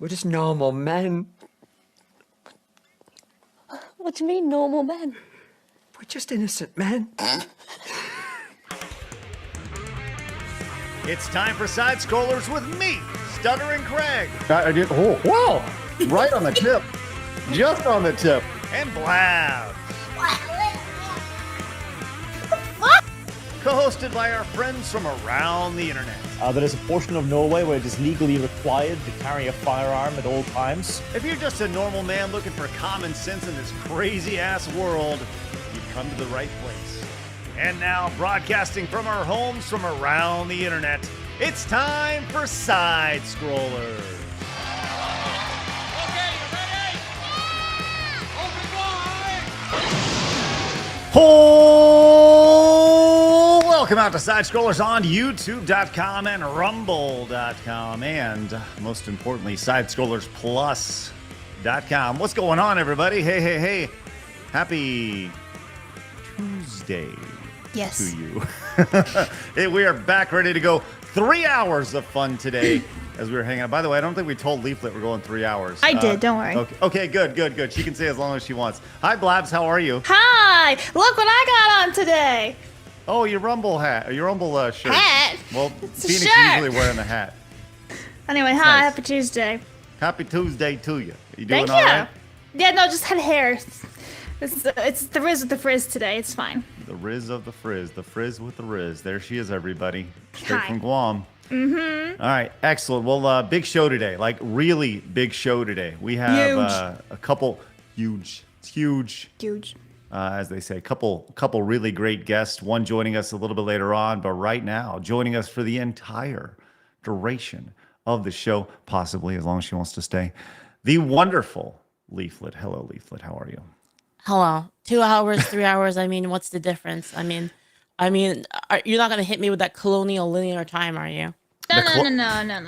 We're just normal men. What do you mean, normal men? We're just innocent men. It's time for Side Scrollers with me, Stuttering Craig. I did. Oh, wow! Right on the tip. Just on the tip. And Blabs. Co-hosted by our friends from around the internet. There is a portion of Norway where it is legally required to carry a firearm at all times. If you're just a normal man looking for common sense in this crazy-ass world, you've come to the right place. And now, broadcasting from our homes from around the internet, it's time for Side Scrollers. Okay, you ready? Open wide! Oh, welcome out to Side Scrollers on YouTube.com and Rumble.com, and most importantly, SidescrollersPlus.com. What's going on, everybody? Hey. Happy Tuesday to you. Hey, we are back ready to go. 3 hours of fun today as we were hanging out. By the way, I don't think we told Leaflet we're going 3 hours. I did, don't worry. Okay, good. She can stay as long as she wants. Hi, Blabs, how are you? Hi! Look what I got on today! Oh, your Rumble hat, your Rumble shirt. Hat? Well, It's a Phoenix shirt. usually wearing a hat. Anyway, hi, nice. happy Tuesday. Happy Tuesday to you. You Thank doing you. all right? Yeah, no, just had hair. It's the Riz with the frizz today, it's fine. The Riz of the Frizz with the Riz. There she is, everybody. Straight Hi. from Guam. Mm-hmm. All right, excellent. Well, big show today, like really big show today. We have a couple huge, as they say, couple really great guests. One joining us a little bit later on, but right now joining us for the entire duration of the show, possibly as long as she wants to stay. The wonderful Leaflet. Hello, Leaflet. How are you? Hello. 2 hours, 3 hours. I mean, what's the difference? I mean, you're not gonna hit me with that colonial linear time, are you? No.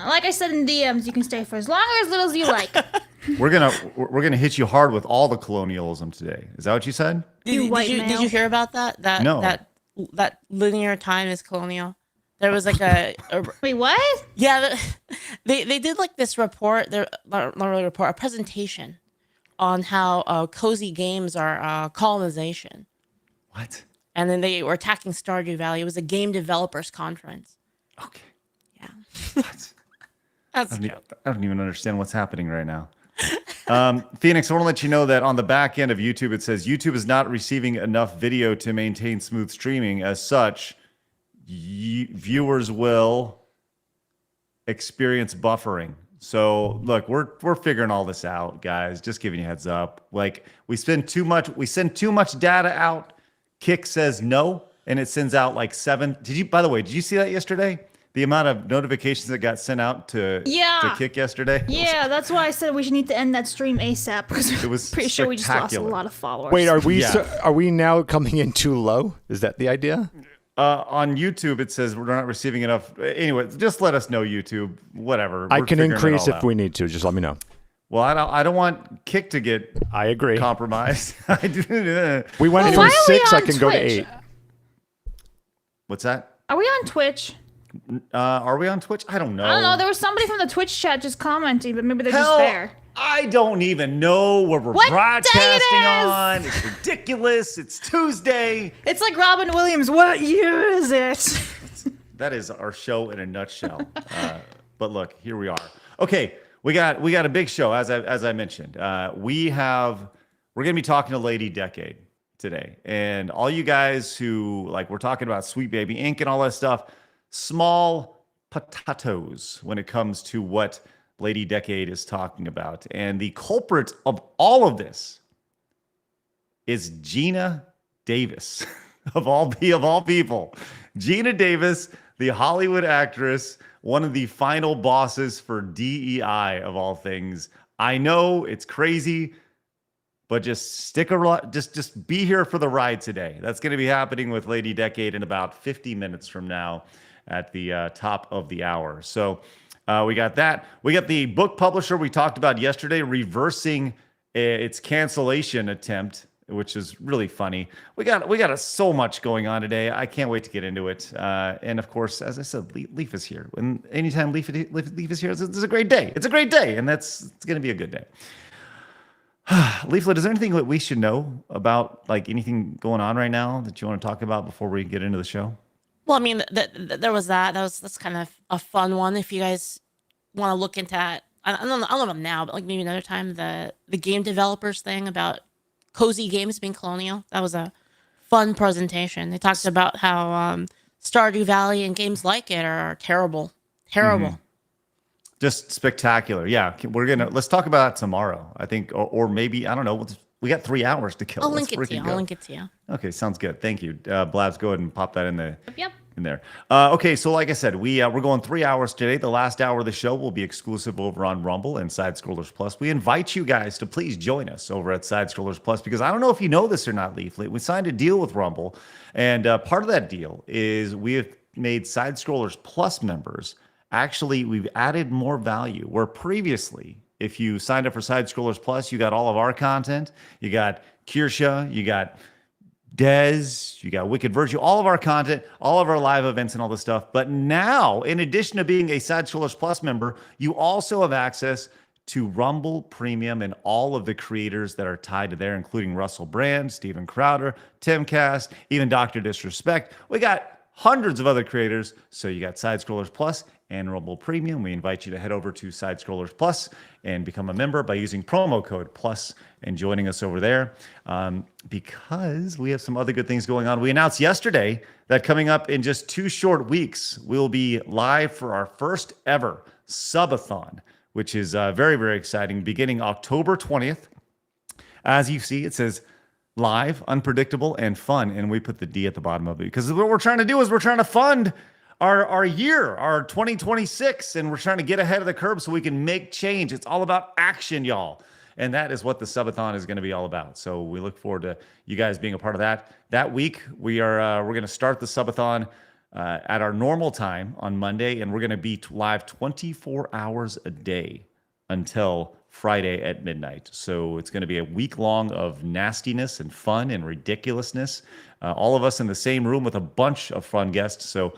Like I said in DMs, you can stay for as long or as little as you like. We're gonna hit you hard with all the colonialism today. Is that what you said? You white Did male. you hear about that? No. That linear time is colonial. There was like a Wait, what? yeah, they did like this report. They're not really a report, a presentation on how cozy games are colonization. What? And then they were attacking Stardew Valley. It was a game developers conference. Okay. Yeah. What? That's I don't even understand what's happening right now. Phoenix, I want to let you know that on the back end of YouTube, it says YouTube is not receiving enough video to maintain smooth streaming. As such, viewers will experience buffering. So look, we're figuring all this out, guys. Just giving you a heads up. Like we send too much data out. Kick says no, and it sends out like 7. By the way, did you see that yesterday? The amount of notifications that got sent out to Kick yesterday? Yeah, that's why I said we should need to end that stream ASAP because It was pretty sure we just lost a spectacular. lot of followers. Wait, are we Yeah. are we now coming in too low? Is that the idea? On YouTube, it says we're not receiving enough. Anyway, just let us know, YouTube. Whatever. I We're can figuring it increase all if out. we need to. Just let me know. Well, I don't want Kick to get I agree. compromised. We went Well, from why are we 6. I on can go to Twitch? 8. What's that? Are we on Twitch? Are we on Twitch? I don't know. I don't know. There was somebody from the Twitch chat just commenting, but maybe they're Hell, just there. I don't even know where we're What day it broadcasting is? on. It's ridiculous. It's Tuesday. It's like Robin Williams. What year is it? That is our show in a nutshell. But look, here we are. Okay, we got a big show as I mentioned. We're gonna be talking to Lady Decade today, and all you guys who we're talking about Sweet Baby Inc. and all that stuff. Small potatoes when it comes to what Lady Decade is talking about, and the culprit of all of this is Gina Davis, of all people. Gina Davis, the Hollywood actress, one of the final bosses for DEI of all things. I know it's crazy, but just stick around. Just be here for the ride today. That's going to be happening with Lady Decade in about 50 minutes from now at the top of the hour. So we got that. We got the book publisher we talked about yesterday reversing its cancellation attempt which is really funny. We got so much going on today. I can't wait to get into it. And of course, as I said, Leaf is here. When anytime Leaf is here, it's a great day. It's a great day, and it's going to be a good day. Leaflet, is there anything that we should know about, like anything going on right now that you want to talk about before we get into the show? Well, I mean, there was that. That's kind of a fun one. If you guys want to look into that, I don't know now, but like maybe another time, the game developers thing about cozy games being colonial. That was a fun presentation. They talked about how Stardew Valley and games like it are terrible. Just spectacular. Yeah, let's talk about it tomorrow. I think, or maybe, I don't know. We got 3 hours to kill. I'll link it to you. Okay, sounds good. Thank you, Blabs. Go ahead and pop that in the Yep. in there. Okay, so like I said, we're going 3 hours today. The last hour of the show will be exclusive over on Rumble and Side Scrollers Plus. We invite you guys to please join us over at Side Scrollers Plus, because I don't know if you know this or not, Leaflet. We signed a deal with Rumble, and part of that deal is we have made Side Scrollers Plus members. Actually, we've added more value, where previously, if you signed up for Side Scrollers Plus, you got all of our content. You got Kirsha, you got Dez, you got Wicked Virtue, all of our content, all of our live events and all this stuff. But now, in addition to being a Side Scrollers Plus member, you also have access to Rumble Premium and all of the creators that are tied to there, including Russell Brand, Steven Crowder, Tim Cast, even Dr. Disrespect. We got hundreds of other creators. So you got Side Scrollers Plus and Rumble Premium. We invite you to head over to Side Scrollers Plus and become a member by using promo code PLUS and joining us over there, because we have some other good things going on. We announced yesterday that coming up in just 2 short weeks, we'll be live for our first ever subathon, which is very, very exciting, beginning October 20th. As you see, it says live, unpredictable, and fun, and we put the D at the bottom of it, because what we're trying to do is we're trying to fund our year, our 2026, and we're trying to get ahead of the curve so we can make change. It's all about action, y'all. And that is what the subathon is going to be all about. So we look forward to you guys being a part of that. That week, we're going to start the subathon at our normal time on Monday, and we're going to be live 24 hours a day until Friday at midnight. So it's going to be a week long of nastiness and fun and ridiculousness. All of us in the same room with a bunch of fun guests. So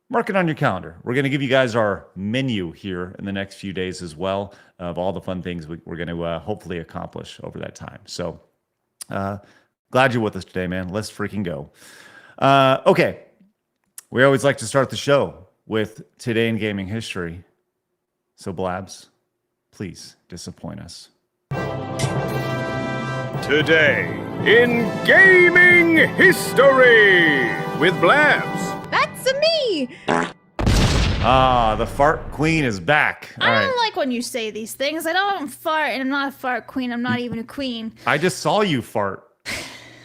mark it on your calendar. We're going to give you guys our menu here in the next few days as well of all the fun things we're going to hopefully accomplish over that time. So glad you're with us today, man. Let's freaking go. Okay. We always like to start the show with Today in Gaming History. So Blabs, please disappoint us. Today in Gaming History with Blabs. That's me. The fart queen is back. All I right. don't like when you say these things. I don't fart, and I'm not a fart queen. I'm not even a queen. I just saw you fart.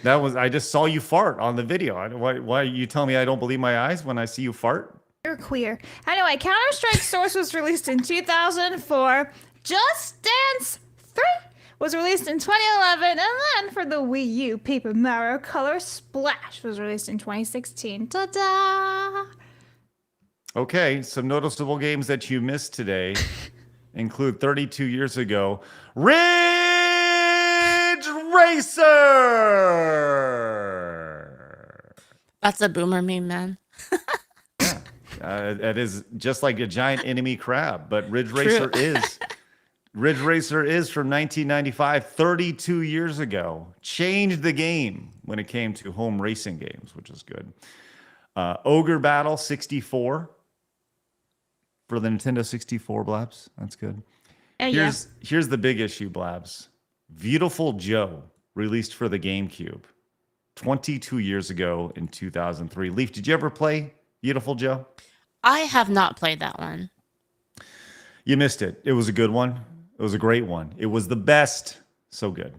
I just saw you fart on the video. Why are you telling me I don't believe my eyes when I see you fart? You're queer. Anyway, Counter-Strike Source was released in 2004. Just Dance 3 was released in 2011. And then for the Wii U, Paper Mario Color Splash was released in 2016. Ta-da! Okay, some noticeable games that you missed today include 32 years ago, Ridge Racer! That's a boomer meme, man. That is just like a giant enemy crab, but Ridge Racer is from 1995, 32 years ago. Changed the game when it came to home racing games, which is good. Ogre Battle 64 for the Nintendo 64, Blabs. That's good. Here's the big issue, Blabs. Beautiful Joe released for the GameCube 22 years ago in 2003. Leaf, did you ever play Beautiful Joe? I have not played that one. You missed it. It was a good one. It was a great one. It was the best. So good.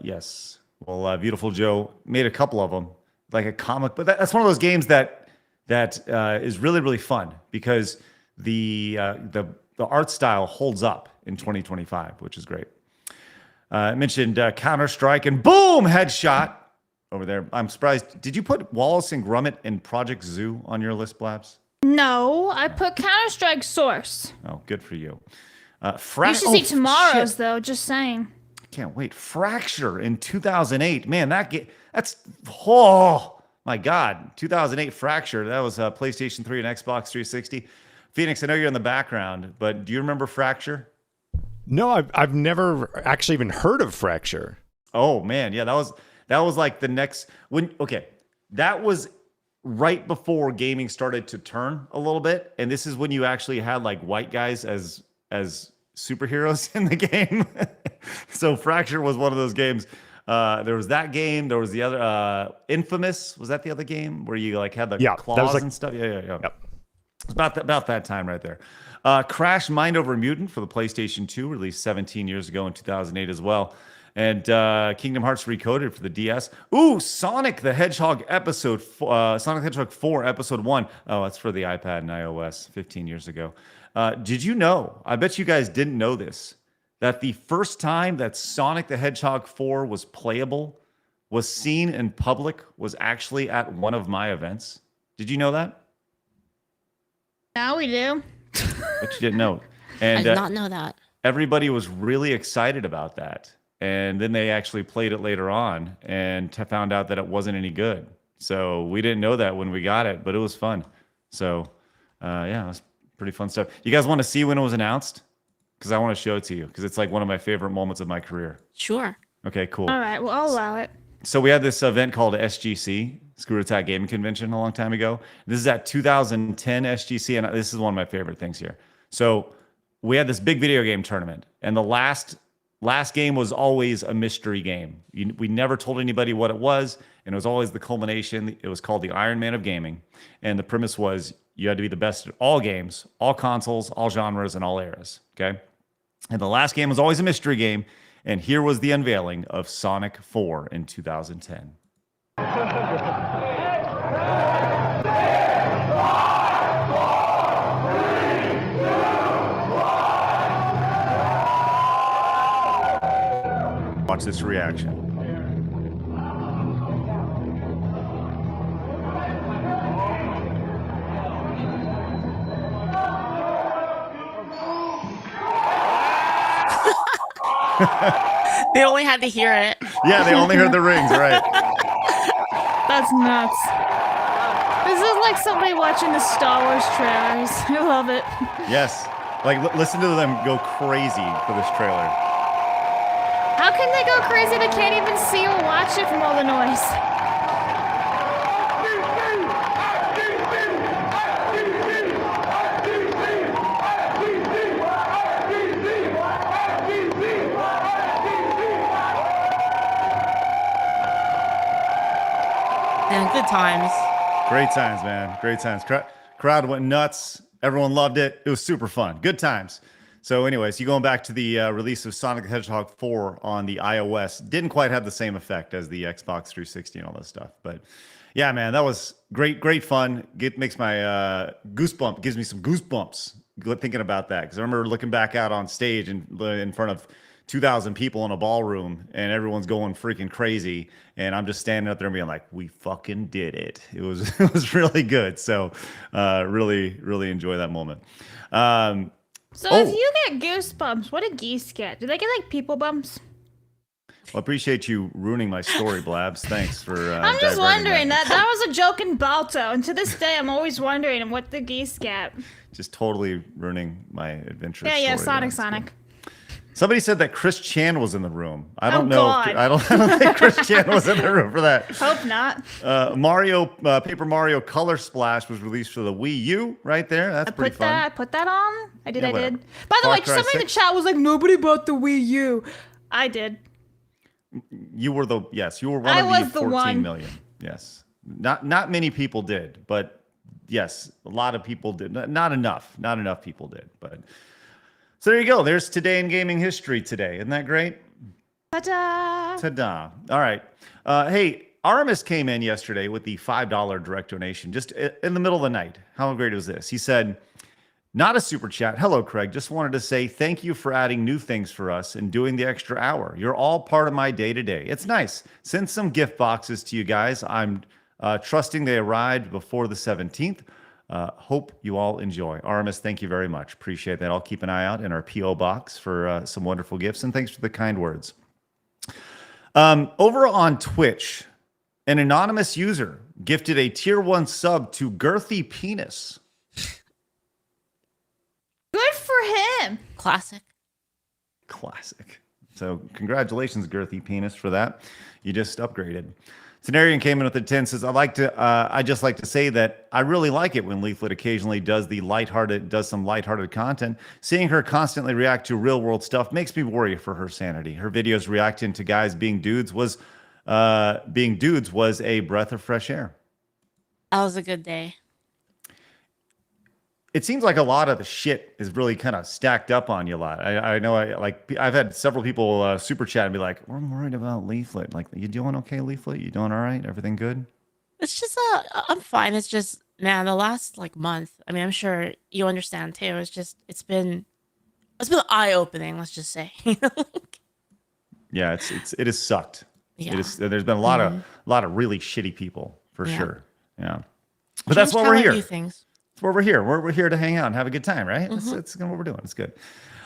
Yes. Well, Beautiful Joe made a couple of them, like a comic, but that's one of those games that is really, really fun because the art style holds up in 2025, which is great. I mentioned Counter-Strike and boom, headshot over there. I'm surprised. Did you put Wallace and Gromit and Project Zoo on your list, Blabs? No, I put Counter-Strike Source. Oh, good for you. You should see tomorrow's, though, just saying. can't wait. Fracture in 2008. Man, oh my God. 2008 Fracture. That was PlayStation 3 and Xbox 360. Phoenix, I know you're in the background, but do you remember Fracture? No, I've never actually even heard of Fracture. Oh man, yeah, that was like the next that was right before gaming started to turn a little bit, and this is when you actually had like white guys as superheroes in the game. So Fracture was one of those games. There was that game. There was the other Infamous. Was that the other game where you like had the claws and stuff? Yeah. Yep. It's about that time right there. Crash Mind Over Mutant for the PlayStation 2, released 17 years ago in 2008 as well. And Kingdom Hearts Recoded for the DS. Ooh, Sonic the Hedgehog Sonic the Hedgehog 4 Episode 1. Oh, that's for the iPad and iOS 15 years ago. Did you know, I bet you guys didn't know this, that the first time that Sonic the Hedgehog 4 was playable, was seen in public, was actually at one of my events? Did you know that? Now we do. But you didn't know. And I did not know that. Everybody was really excited about that. And then they actually played it later on and found out that it wasn't any good. So we didn't know that when we got it, but it was fun. So yeah, it was pretty fun stuff. You guys want to see when it was announced? Because I want to show it to you, because it's like one of my favorite moments of my career. Sure. Okay, cool. All right, well, I'll allow it. So we had this event called SGC, Screw Attack Gaming Convention, a long time ago. This is at 2010 SGC, and this is one of my favorite things here. So we had this big video game tournament, and the last game was always a mystery game. We never told anybody what it was, and it was always the culmination. It was called the Iron Man of Gaming, and the premise was you had to be the best at all games, all consoles, all genres, and all eras, okay? And the last game was always a mystery game, and here was the unveiling of Sonic 4 in 2010. Watch this reaction. They only had to hear it. Yeah, they only heard the rings, right? That's nuts. This is like somebody watching the Star Wars trailers. I love it. Yes. Like, listen to them go crazy for this trailer. How can they go crazy? They can't even see or watch it from all the noise. And good times. Great times, man. Great times. Crowd went nuts. Everyone loved it. It was super fun. Good times. So anyways, you going back to the release of Sonic the Hedgehog 4 on the iOS. Didn't quite have the same effect as the Xbox 360 and all this stuff. But yeah, man, that was great fun. Makes my gives me some goosebumps thinking about that. Because I remember looking back out on stage and in front of 2,000 people in a ballroom, and everyone's going freaking crazy, and I'm just standing up there and being like, "We fucking did it!" It was really good. So, really enjoy that moment. If you get goosebumps, what do geese get? Do they get like people bumps? Well, I appreciate you ruining my story, Blabs. Thanks for. I'm just wondering that was a joke in Balto, and to this day, I'm always wondering what the geese get. Just totally ruining my adventure. Yeah, Sonic. Somebody said that Chris Chan was in the room. I don't know. God. I don't think Chris Chan was in the room for that. Hope not. Paper Mario Color Splash was released for the Wii U right there. That's pretty fun. I put that on. I did. Whatever. By the way, Far Cry somebody in the 6. chat was like, nobody bought the Wii U. I did. You were one I of was the the 14 one. million. Yes. Not many people did, but yes, a lot of people did. Not enough people did, but so there you go. There's Today in Gaming History today. Isn't that great? Ta-da! Ta-da. All right. Hey, Aramis came in yesterday with the $5 direct donation just in the middle of the night. How great was this? He said, not a super chat. Hello, Craig. Just wanted to say thank you for adding new things for us and doing the extra hour. You're all part of my day-to-day. It's nice. Send some gift boxes to you guys. I'm trusting they arrived before the 17th. Hope you all enjoy. Aramis, thank you very much. Appreciate that. I'll keep an eye out in our P.O. box for some wonderful gifts, and thanks for the kind words. Over on Twitch, an anonymous user gifted a tier 1 sub to Girthy Penis. Good for him. Classic. So congratulations, Girthy Penis, for that. You just upgraded. Cenarian came in with a 10, says, I just like to say that I really like it when Leaflet occasionally does some lighthearted content. Seeing her constantly react to real world stuff makes me worry for her sanity. Her videos reacting to guys being dudes was a breath of fresh air. That was a good day. It seems like a lot of the shit is really kind of stacked up on you a lot. I know I've had several people super chat and be like, "I'm worried about Leaflet. Like, you doing okay, Leaflet? You doing all right? Everything good?" It's just I'm fine. It's just, man, the last month. I mean, I'm sure you understand too. It's been eye opening. Let's just say. Yeah, it has sucked. Yeah. It is. There's been a lot of really shitty people for sure. Yeah, but Change that's why how we're I here. view things. That's why we're here. We're here to hang out and have a good time, right? That's what we're doing. It's good.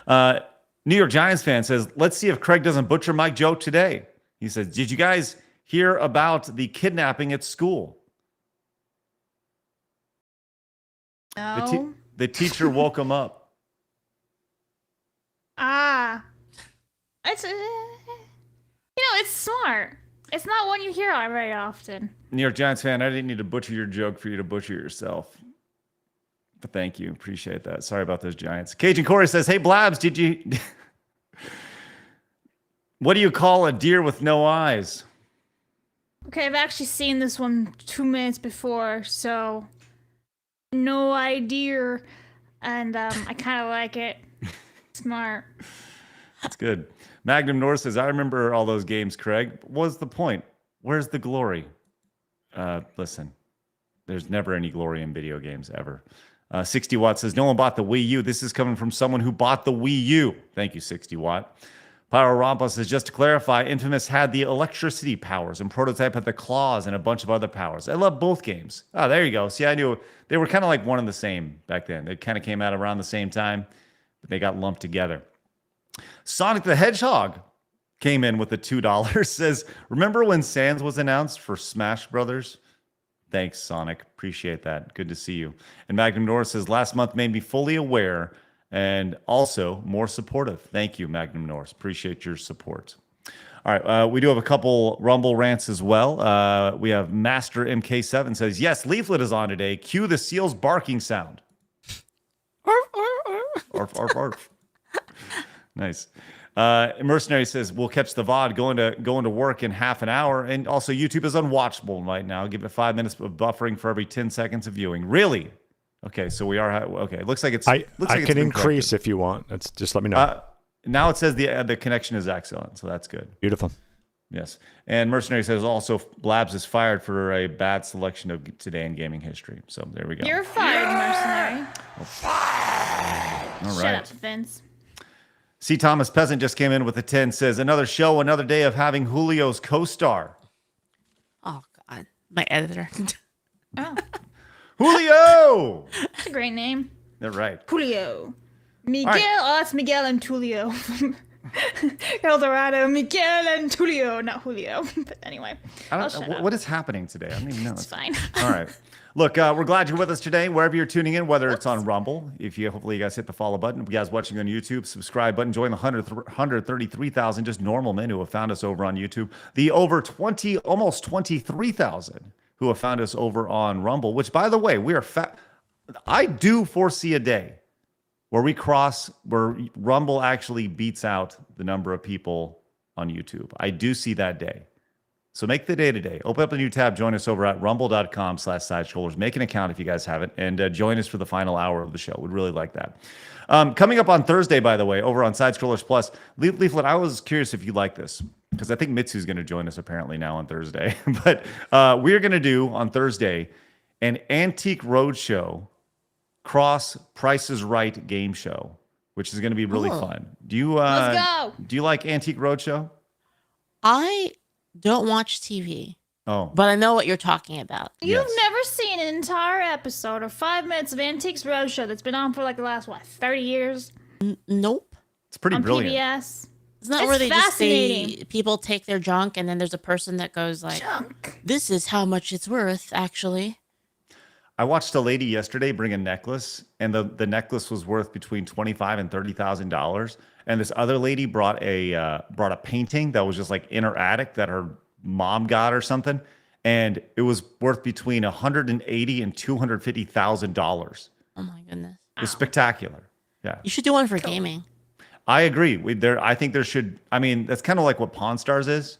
New York Giants fan says, "Let's see if Craig doesn't butcher my joke today." He says, "Did you guys hear about the kidnapping at school? No. The teacher woke him up." It's it's smart. It's not one you hear very often. New York Giants fan, I didn't need to butcher your joke for you to butcher yourself. But thank you. Appreciate that. Sorry about those Giants. Cajun Corey says, "Hey, Blabs, what do you call a deer with no eyes?" Okay, I've actually seen this one 2 minutes before, so no idea. And I kind of like it. Smart. That's good. Magnum North says, "I remember all those games, Craig. What was the point? Where's the glory?" Listen, there's never any glory in video games ever. 60 Watt says, "No one bought the Wii U. This is coming from someone who bought the Wii U." Thank you, 60 Watt. Pyro Rampa says, "Just to clarify, Infamous had the electricity powers and Prototype had the claws and a bunch of other powers. I love both games." Oh, there you go. See, I knew they were kind of like one and the same back then. They kind of came out around the same time, but they got lumped together. Sonic the Hedgehog came in with the $2. Says, "Remember when Sans was announced for Smash Brothers?" Thanks, Sonic. Appreciate that. Good to see you. And Magnum North says, "Last month made me fully aware and also more supportive." Thank you, Magnum North. Appreciate your support. All right. We do have a couple Rumble rants as well. We have Master MK7 says, "Yes, Leaflet is on today. Cue the seal's barking sound." Arf, arf, arf. Nice. Mercenary says, "We'll catch the VOD going to work in half an hour." And also, YouTube is unwatchable right now. Give it 5 minutes of buffering for every 10 seconds of viewing. Really? Okay, so we are okay. It looks like it's. I it's can been increase corrected. if you want. That's just let me know. Now it says the connection is excellent, so that's good. Beautiful. Yes. And Mercenary says also Blabs is fired for a bad selection of today in gaming history. So there we go. You're fired, mercenary. All Shut right. up, Vince. C. Thomas Peasant just came in with a 10, says, "Another show, another day of having Julio's co-star." Oh God, my editor. Oh, Julio! that's a great name. They're right. Julio. Miguel. right. Oh, that's Miguel and Tulio. El Dorado. Miguel and Tulio. Not Julio. But anyway. I'll shut up. What is happening today? I don't even know. It's fine. All right. Look, we're glad you're with us today, wherever you're tuning in, whether it's on Rumble. Hopefully you guys hit the follow button. If you guys watching on YouTube, subscribe button, join the 133,000 just normal men who have found us over on YouTube. The over almost 23,000 who have found us over on Rumble, which, by the way, we are I do foresee a day where Rumble actually beats out the number of people on YouTube. I do see that day. So make the day today. Open up a new tab. Join us over at rumble.com/sidescrollers. Make an account if you guys haven't. And join us for the final hour of the show. We'd really like that. Coming up on Thursday, by the way, over on Side Scrollers Plus, Leaflet, I was curious if you like this, because I think Mitsu's going to join us apparently now on Thursday. But we're going to do on Thursday an Antique Roadshow cross Price is Right game show, which is going to be really fun. Do you Let's go. Do you like Antique Roadshow? I don't watch TV, Oh, but I know what you're talking about. You've Yes. never seen an entire episode or 5 minutes of Antiques Roadshow that's been on for like the last, 30 years Nope. it's pretty on brilliant. PBS? Isn't that It's where they just say fascinating. people take their junk and then there's a person that goes like, Junk. this is how much it's worth, actually. I watched a lady yesterday bring a necklace, and the necklace was worth between $25,000 and $30,000. And this other lady brought a painting that was just like in her attic that her mom got or something, and it was worth between $180,000 and $250,000. Oh my goodness. It was spectacular. Yeah, You should do one for gaming. I agree. I think there should. I mean, that's kind of like what Pawn Stars is,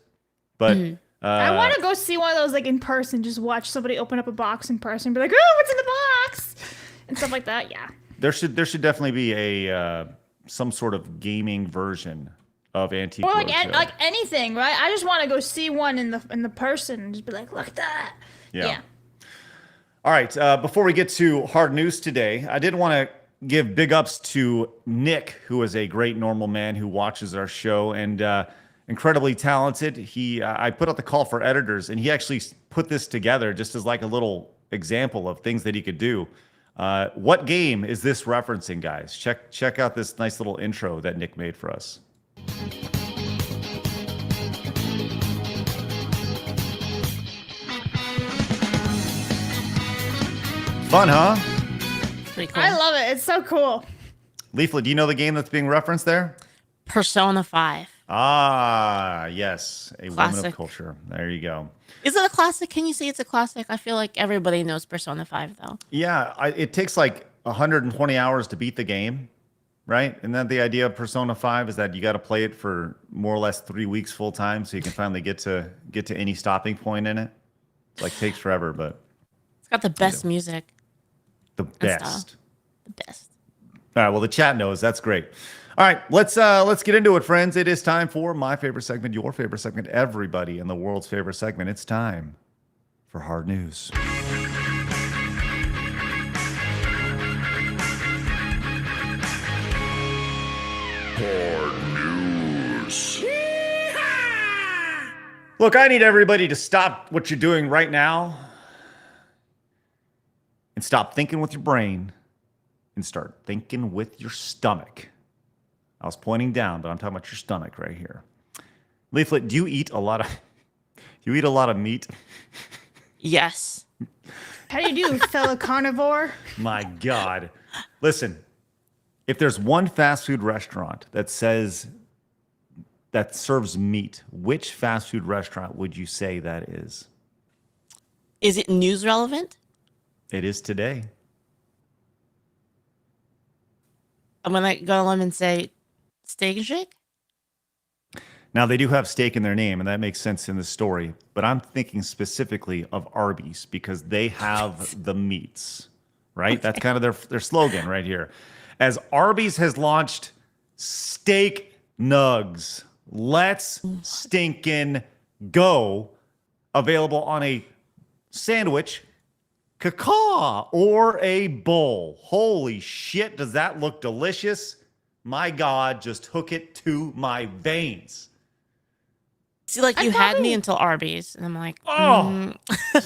but I want to go see one of those like in person. Just watch somebody open up a box in person, and be like, "Oh, what's in the box?" and stuff like that. Yeah. there should definitely be a some sort of gaming version of Antique Or like Roadshow. like anything, right? I just want to go see one in the person and just be like, "Look at that." Yeah. All right. Before we get to hard news today, I did want to give big ups to Nick, who is a great normal man who watches our show and incredibly talented. I put out the call for editors, and he actually put this together just as like a little example of things that he could do. What game is this referencing, guys? Check out this nice little intro that Nick made for us. Fun, huh? Pretty cool. I love it. It's so cool. Leaflet, do you know the game that's being referenced there? Persona 5. Ah, yes. A woman of Classic. culture. There you go. Is it a classic? Can you say it's a classic? I feel like everybody knows Persona 5, though. Yeah, it takes like 120 hours to beat the game, right? And then the idea of Persona 5 is that you got to play it for more or less 3 weeks full time so you can finally get to any stopping point in it. It's like takes forever, but It's got the best music. the and best. stuff. The best. All right, well, the chat knows. That's great. All right, let's get into it, friends. It is time for my favorite segment, your favorite segment, everybody in the world's favorite segment. It's time for hard news. Look, I need everybody to stop what you're doing right now and stop thinking with your brain and start thinking with your stomach. I was pointing down, but I'm talking about your stomach right here. Leaflet, do you eat a lot of meat? Yes. How do you do, fellow carnivore? My God. Listen, if there's one fast food restaurant that serves meat, which fast food restaurant would you say that is? Is it news relevant? It is today. I'm going to go on and say Steak and Shake? Now, they do have steak in their name, and that makes sense in the story. But I'm thinking specifically of Arby's because they have the meats, right? Okay. That's kind of their slogan right here. As Arby's has launched steak nugs, let's stinkin' go, available on a sandwich, caca, or a bowl. Holy shit, does that look delicious? My God, just hook it to my veins. See, like you had me until Arby's, and I'm like, oh.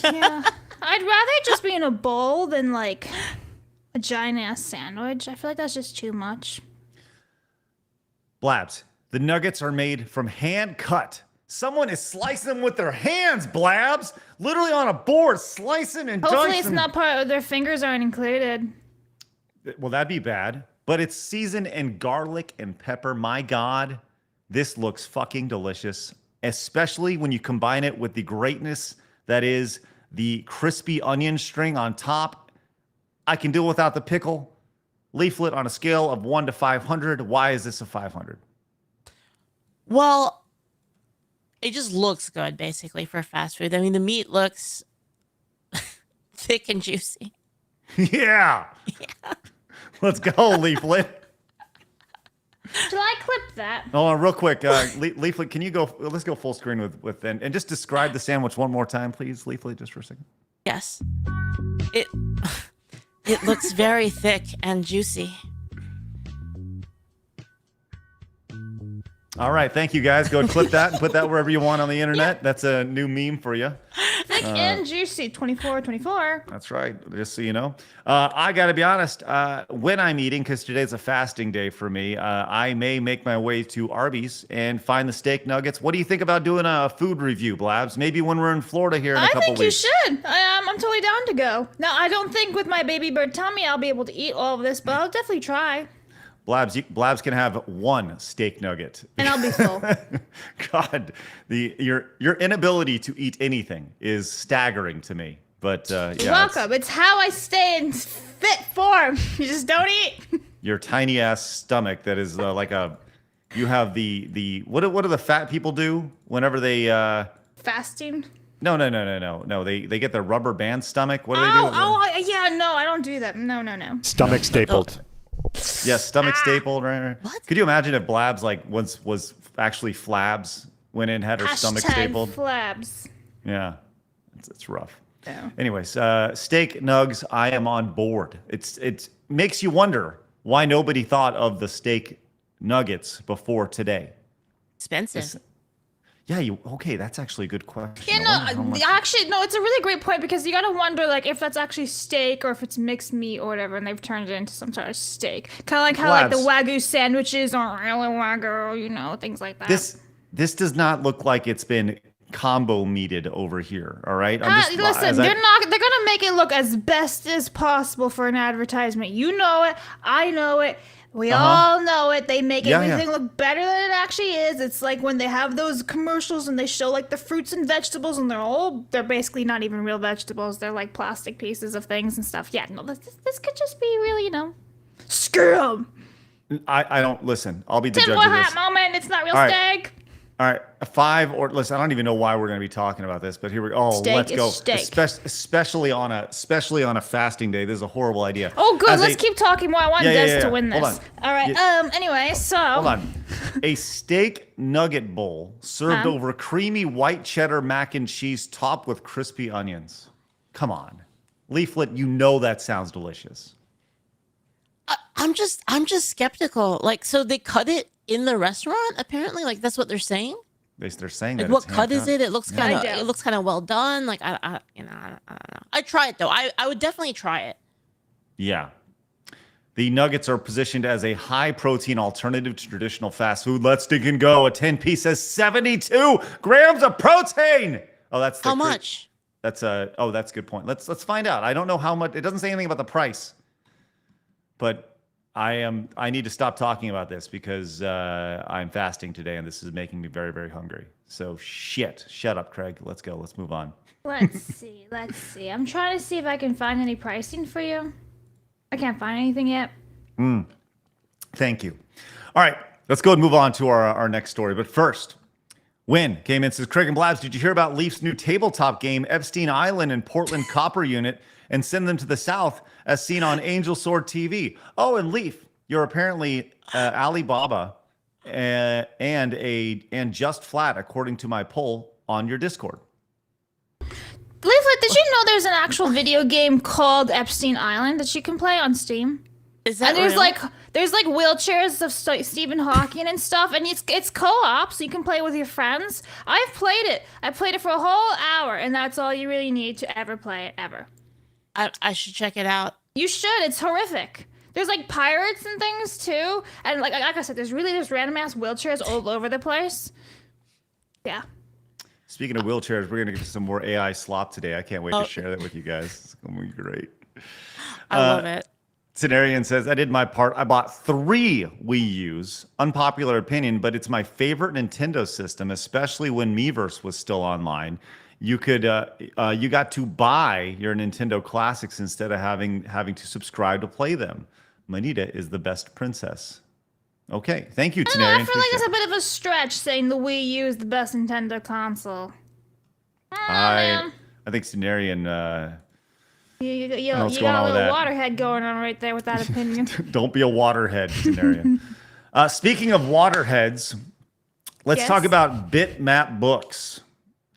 Yeah. I'd rather it just be in a bowl than like a giant ass sandwich. I feel like that's just too much. Blabs, the nuggets are made from hand cut. Someone is slicing them with their hands, Blabs. Literally on a board, slicing and Hopefully dicing. it's not part of their fingers aren't included. Well, that'd be bad. But it's seasoned in garlic and pepper. My God, this looks fucking delicious, especially when you combine it with the greatness that is the crispy onion string on top. I can do without the pickle. Leaflet, on a scale of 1 to 500, why is this a 500? well, it just looks good, basically, for fast food. I mean, the meat looks thick and juicy. Yeah. Let's go, Leaflet. Shall I clip that? Hold on, real quick. Leaflet, can you go? Let's go full screen with and just describe the sandwich one more time, please, Leaflet, just for a second. Yes. It looks very thick and juicy. All right, thank you guys. Go clip that and put that wherever you want on the internet. That's a new meme for you. Thick and juicy. 24. That's right. Just so you know. I got to be honest. When I'm eating, because today's a fasting day for me, I may make my way to Arby's and find the steak nuggets. What do you think about doing a food review, Blabs? Maybe when we're in Florida here in a couple think weeks. you should. I'm totally down to go. Now, I don't think with my baby bird tummy I'll be able to eat all of this, but I'll definitely try. Blabs can have one steak nugget. And I'll be full. God, your inability to eat anything is staggering to me. But You're yeah, welcome. It's how I stay in fit form. You just don't eat. your tiny ass stomach that is like a. You have the what do the fat people do whenever they Fasting. No. They get their rubber band stomach. What do they do? Yeah, no, I don't do that. No. Stomach stapled. Yeah, stomach stapled. Right. What? Could you imagine if Blabs like was actually Flabs went in had her stomach stapled? Flabs. Yeah, it's rough. Yeah. Anyways, steak nugs, I am on board. It makes you wonder why nobody thought of the steak nuggets before today. Expensive. Yeah, okay, that's actually a good question. Yeah, no, actually, no, it's a really great point because you gotta wonder, like, if that's actually steak or if it's mixed meat or whatever, and they've turned it into some sort of steak. Kind of like how, like, the Wagyu sandwiches aren't really Wagyu, things like that. This does not look like it's been combo meated over here, all right? Listen, they're gonna make it look as best as possible for an advertisement. You know it, I know it. We all know it. They make everything look better than it actually is. It's like when they have those commercials and they show like the fruits and vegetables and they're basically not even real vegetables. They're like plastic pieces of things and stuff. Yeah, no, this could just be really, screw 'em. I don't listen. I'll be the Tinfoil judge of this. hat moment. It's not real All right. steak. All right, listen, I don't even know why we're going to be talking about this, but here we go. Oh, Steak let's is go. steak. Especially on a fasting day. This is a horrible idea. Oh, good. Let's keep talking more. I want Des to win this. Hold on. All right. Anyway, so. Hold on. A steak nugget bowl served over creamy white cheddar mac and cheese topped with crispy onions. Come on. Leaflet, that sounds delicious. I'm just skeptical. Like, so they cut it in the restaurant. Apparently, like that's what they're saying. They're saying like, that. what cut is it? It looks kind of. I It looks kind of well done. Like I don't know. I'd try it though. I would definitely try it. Yeah. The nuggets are positioned as a high protein alternative to traditional fast food. Let's dig and go. A 10-piece has 72 grams of protein. Oh, that's how much? That's that's a good point. Let's find out. I don't know how much. It doesn't say anything about the price. But I need to stop talking about this because I'm fasting today and this is making me very, very hungry. So shut up, Craig. Let's go. Let's move on. Let's see. I'm trying to see if I can find any pricing for you. I can't find anything yet. Thank you. All right, let's go and move on to our next story. But first, Win came in, says, Craig and Blabs, did you hear about Leafs' new tabletop game, Epstein Island and Portland Copper Unit, and send them to the south as seen on Angel Sword TV? Oh, and Leaf, you're apparently Alibaba and just flat, according to my poll on your Discord. Leaflet, did you know there's an actual video game called Epstein Island that you can play on Steam? Is that and there's real? there's wheelchairs of Stephen Hawking and stuff, and it's co-op, so you can play with your friends. I've played it. I played it for a whole hour, and that's all you really need to ever play it ever. I should check it out. You should. It's horrific. There's pirates and things too, and like I said, there's random ass wheelchairs all over the place. Yeah. Speaking of wheelchairs, we're gonna get some more AI slop today. I can't wait to share that with you guys. It's gonna be great. I love it. Cenarian says, I did my part. I bought 3 Wii U's. Unpopular opinion, but it's my favorite Nintendo system, especially when Miiverse was still online. You could, you got to buy your Nintendo classics instead of having to subscribe to play them. Manita is the best princess. Okay, thank you, Cenarian. I feel like it's a bit of a stretch saying the Wii U is the best Nintendo console. I think Cenarian. You got a little waterhead going on right there with that opinion. Don't be a waterhead, Cenarian. Speaking of waterheads, let's talk about BitMap Books.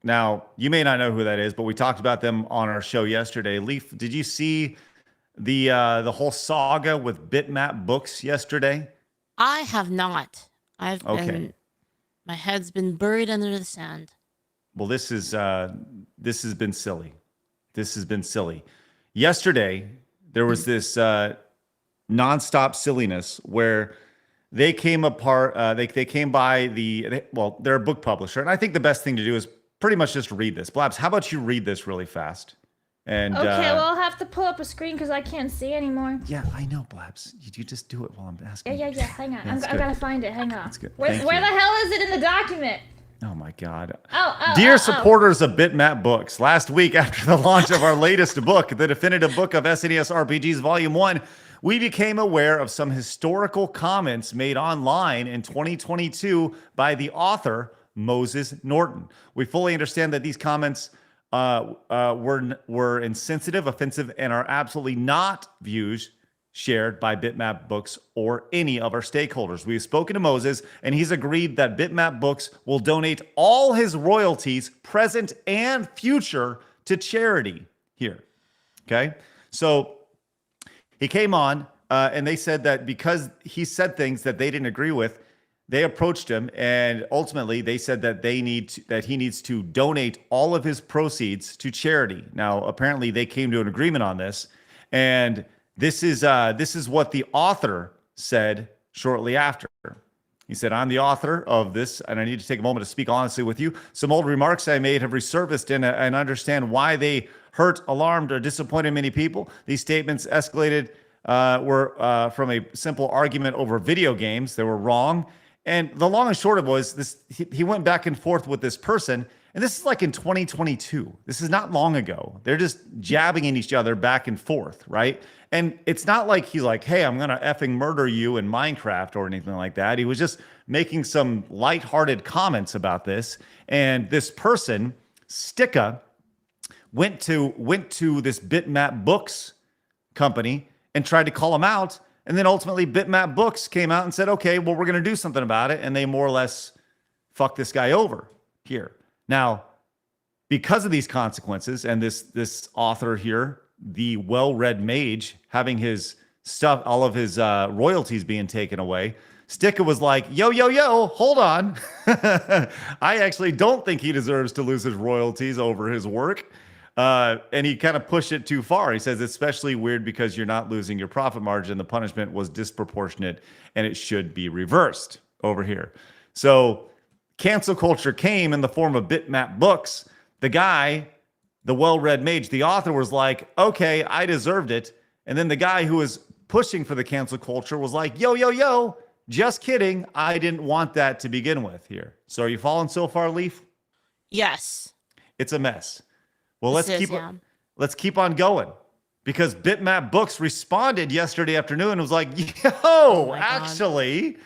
Now, you may not know who that is, but we talked about them on our show yesterday. Leaf, did you see the whole saga with BitMap Books yesterday? I have not. My head's been buried under the sand. Well, this has been silly. This has been silly. Yesterday, there was this nonstop silliness where they came apart. They came by they're a book publisher, and I think the best thing to do is pretty much just read this. Blabs, how about you read this really fast? And Okay, well, I'll have to pull up a screen because I can't see anymore. yeah, I know, Blabs. You just do it while I'm asking. Yeah. Hang on. That's I've good. got to find it. Hang on. That's good. Where Thank the you. hell is it in the document? Oh my God. Oh. Dear supporters of BitMap Books, last week after the launch of our latest book, The Definitive Book of SNES RPGs Volume 1, we became aware of some historical comments made online in 2022 by the author, Moses Norton. We fully understand that these comments were insensitive, offensive, and are absolutely not views shared by BitMap Books or any of our stakeholders. We've spoken to Moses, and he's agreed that BitMap Books will donate all his royalties, present and future, to charity here. Okay? So he came on, and they said that because he said things that they didn't agree with, they approached him, and ultimately they said that he needs to donate all of his proceeds to charity. Now, apparently they came to an agreement on this, and this is what the author said shortly after. He said, "I'm the author of this, and I need to take a moment to speak honestly with you. Some old remarks I made have resurfaced and understand why they hurt, alarmed, or disappointed many people. These statements escalated were from a simple argument over video games. They were wrong. And the long and short of it was this: he went back and forth with this person, and this is like in 2022. This is not long ago. They're just jabbing at each other back and forth, right? And it's not like he's like, hey, I'm gonna effing murder you in Minecraft or anything like that. He was just making some lighthearted comments about this. And this person, Sticka, went to this BitMap Books company and tried to call him out. And then ultimately BitMap Books came out and said, okay, well, we're going to do something about it. And they more or less fucked this guy over here. Now, because of these consequences and this author here, the well-read mage, having his stuff, all of his royalties being taken away, Sticka was like, yo, hold on. I actually don't think he deserves to lose his royalties over his work. And he kind of pushed it too far. He says, especially weird because you're not losing your profit margin. The punishment was disproportionate and it should be reversed over here. So cancel culture came in the form of BitMap Books. The guy, the well-read mage, the author was like, okay, I deserved it. And then the guy who was pushing for the cancel culture was like, yo, just kidding. I didn't want that to begin with here. So are you following so far, Leaf? Yes. It's a mess. Well, This let's keep on going, because BitMap Books responded yesterday afternoon and was like, yo, my God. actually,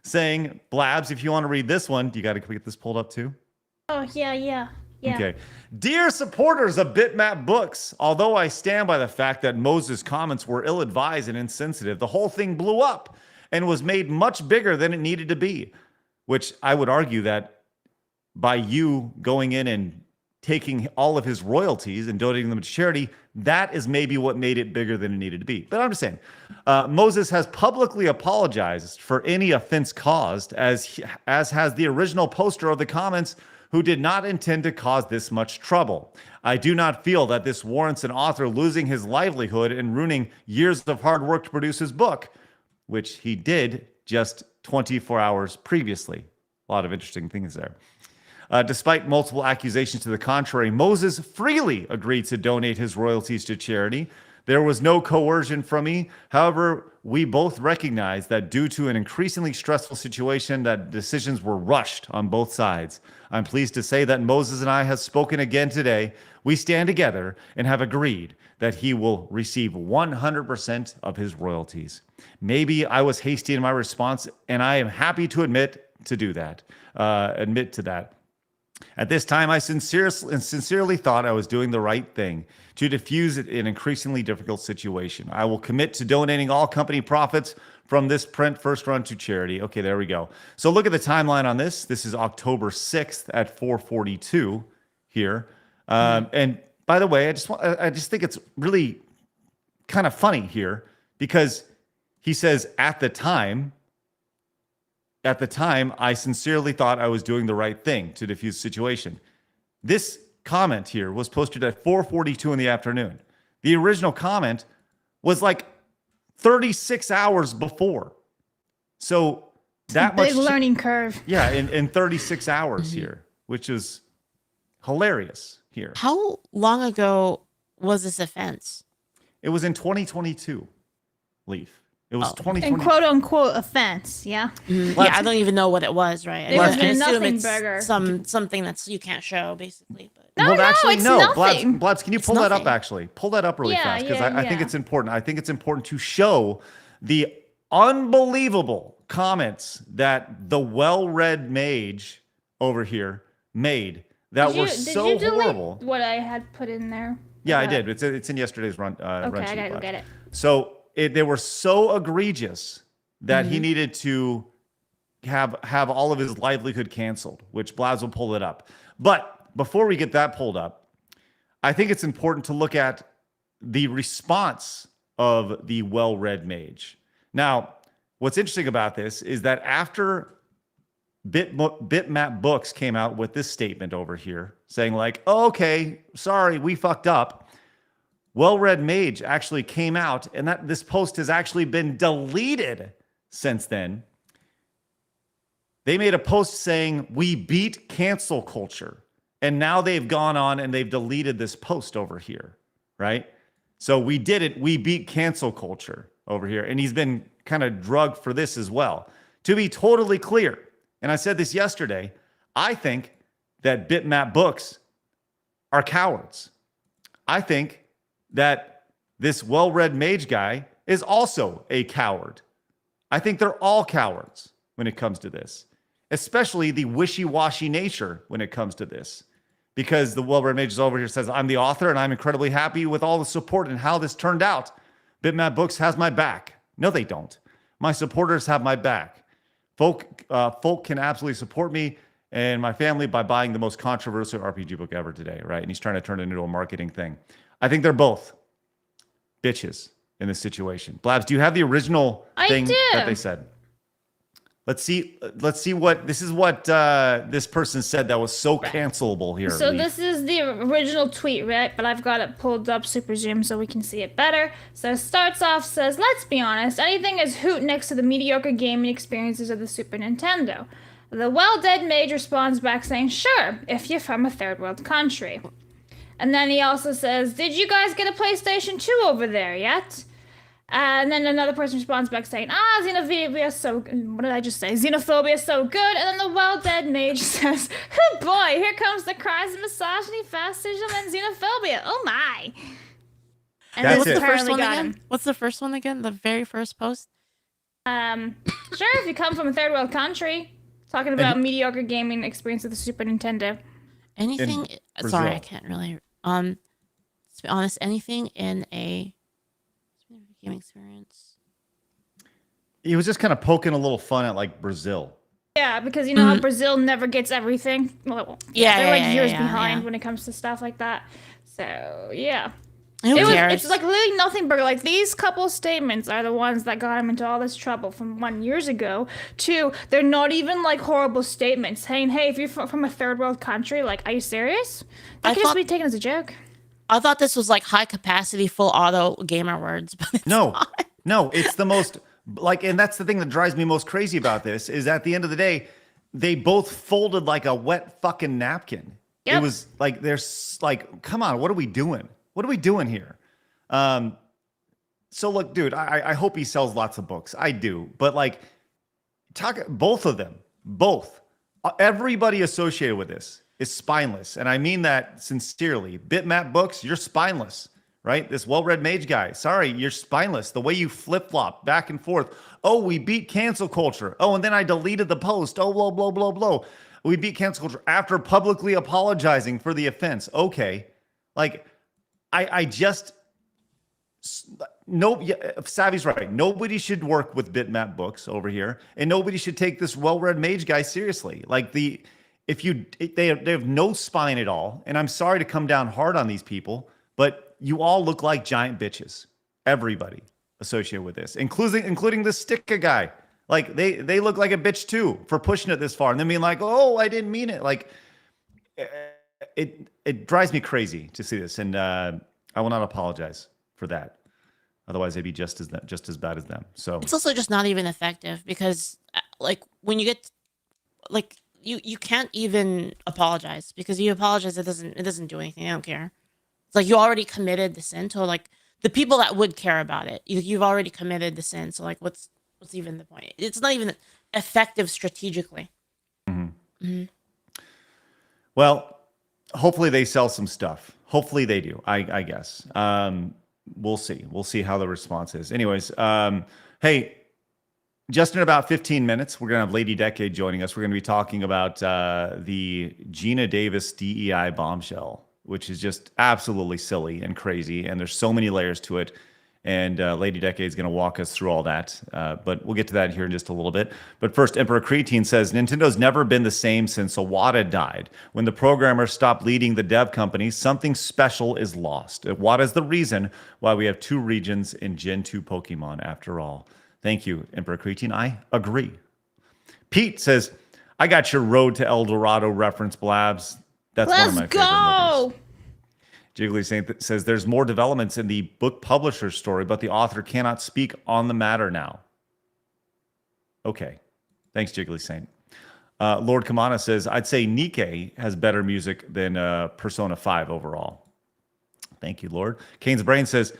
saying, Blabs, if you want to read this one, do you got to get this pulled up too? Oh, yeah. Okay. Dear supporters of BitMap Books, although I stand by the fact that Moses' comments were ill-advised and insensitive, the whole thing blew up and was made much bigger than it needed to be, which I would argue that by you going in and taking all of his royalties and donating them to charity, that is maybe what made it bigger than it needed to be. But I'm just saying, Moses has publicly apologized for any offense caused, as has the original poster of the comments, who did not intend to cause this much trouble. I do not feel that this warrants an author losing his livelihood and ruining years of hard work to produce his book, which he did just 24 hours previously. A lot of interesting things there. Despite multiple accusations to the contrary, Moses freely agreed to donate his royalties to charity. There was no coercion from me. However, we both recognize that due to an increasingly stressful situation, that decisions were rushed on both sides. I'm pleased to say that Moses and I have spoken again today. We stand together and have agreed that he will receive 100% of his royalties. Maybe I was hasty in my response, and I am happy to admit to that. At this time, I sincerely thought I was doing the right thing to diffuse an increasingly difficult situation. I will commit to donating all company profits from this print first run to charity. Okay, there we go. So look at the timeline on this. This is October 6th at 4:42 here. And by the way, I just think it's really kind of funny here because he says, at the time, I sincerely thought I was doing the right thing to diffuse the situation. This comment here was posted at 4:42 in the afternoon. The original comment was like 36 hours before. So that Big much learning curve. yeah, in 36 hours here, which is hilarious here. How long ago was this offense? It was in 2022, Leaf. It was 2020. And quote unquote offense, yeah. Yeah, I don't even know what it was, right? It was I a assume nothing it's burger. something that's you can't show, basically. But No, actually, it's no. nothing. Blabs, can you It's pull that up, nothing. actually? Pull that up really Yeah, fast, because yeah, I think yeah. it's important. I think it's important to show the unbelievable comments that the well-read mage over here made that were so did you delete horrible. what I had put in there? Yeah, I did. It's in yesterday's run. Okay, run I sheet, gotta go Blabs. get it. So they were so egregious that he needed to have all of his livelihood canceled, which Blabs will pull it up. But before we get that pulled up, I think it's important to look at the response of the well-read mage. Now, what's interesting about this is that after BitMap Books came out with this statement over here saying like, oh, okay, sorry, we fucked up. Well-read mage actually came out, and that this post has actually been deleted since then. They made a post saying, we beat cancel culture. And now they've gone on and they've deleted this post over here, right? So we did it. We beat cancel culture over here. And he's been kind of drugged for this as well. To be totally clear, and I said this yesterday, I think that BitMap Books are cowards. I think that this well-read mage guy is also a coward. I think they're all cowards when it comes to this, especially the wishy-washy nature when it comes to this. Because the well-read mage is over here says, I'm the author and I'm incredibly happy with all the support and how this turned out. BitMap Books has my back. No, they don't. My supporters have my back. Folk can absolutely support me and my family by buying the most controversial RPG book ever today, right? And he's trying to turn it into a marketing thing. I think they're both bitches in this situation. Blabs, do you have the original thing that they said? Let's see what this person said that was so cancelable here. So Lee. this is the original tweet, right? But I've got it pulled up super zoom so we can see it better. So it starts off, says, let's be honest, anything is hoot next to the mediocre gaming experiences of the Super Nintendo. The well-dead mage responds back saying, sure, if you're from a third world country. And then he also says, did you guys get a PlayStation 2 over there yet? And then another person responds back saying, xenophobia is so good. What did I just say? Xenophobia is so good. And then the well-dead mage says, oh boy, here comes the cries of misogyny, fascism, and xenophobia. Oh my. And That's this it. What's the first apparently one got again? him. What's the first one again? The very first post? Sure, if you come from a third world country, talking about mediocre gaming experience with the Super Nintendo. Anything? Brazil. Sorry, I can't really. To be honest, anything in a gaming experience. He was just kind of poking a little fun at like Brazil. Yeah, because you know how Brazil never gets everything. Well, they're like years behind when it comes to stuff like that. So yeah. Who cares? It's like literally nothing but like these couple statements are the ones that got him into all this trouble from 1 year ago. Two, they're not even like horrible statements saying, hey, if you're from a third world country, like, are you serious? That could just be taken as a joke. I thought this was like high capacity, full auto gamer words, but it's not. No, it's the most like, and that's the thing that drives me most crazy about this is at the end of the day, they both folded like a wet fucking napkin. Yep. It was like, there's like, come on, what are we doing? What are we doing here? So look, dude, I hope he sells lots of books. I do, but like, both of them, everybody associated with this is spineless. And I mean that sincerely. BitMap Books, you're spineless, right? This well-read mage guy, sorry, you're spineless. The way you flip-flop back and forth. Oh, we beat cancel culture. Oh, and then I deleted the post. Oh, blah, blah, blah, blah. We beat cancel culture after publicly apologizing for the offense. Okay. Like, I just, Savvy's right. Nobody should work with BitMap Books over here, and nobody should take this well-read mage guy seriously. Like they have no spine at all, and I'm sorry to come down hard on these people, but you all look like giant bitches. Everybody associated with this, including the Sticka guy. Like they look like a bitch too for pushing it this far, and then being like, "Oh, I didn't mean it." Like it drives me crazy to see this, and I will not apologize for that. Otherwise, they'd be just as bad as them. So It's also just not even effective because, like, when you get, like, you can't even apologize because you apologize, it doesn't do anything. I don't care. It's like you already committed the sin. So, like, the people that would care about it, you've already committed the sin. So, like, what's even the point? It's not even effective strategically. Well, hopefully they sell some stuff. Hopefully they do. I guess. We'll see. We'll see how the response is. Anyways, hey, just in about 15 minutes, we're gonna have Lady Decade joining us. We're gonna be talking about the Gina Davis DEI bombshell, which is just absolutely silly and crazy, and there's so many layers to it. And Lady Decade is going to walk us through all that. But we'll get to that here in just a little bit. But first, Emperor Creatine says, Nintendo's never been the same since Iwata died. When the programmers stopped leading the dev company, something special is lost. Iwata is the reason why we have 2 regions in Gen 2 Pokemon after all. Thank you, Emperor Creatine. I agree. Pete says, I got your Road to El Dorado reference, Blabs. That's one of my favorite movies. Jiggly says there's more developments in the book publisher's story, but the author cannot speak on the matter now. Okay. Thanks, Jiggly Saint. Lord Kamana says, I'd say Nikke has better music than Persona 5 overall. Thank you, Lord. Kane's Brain says,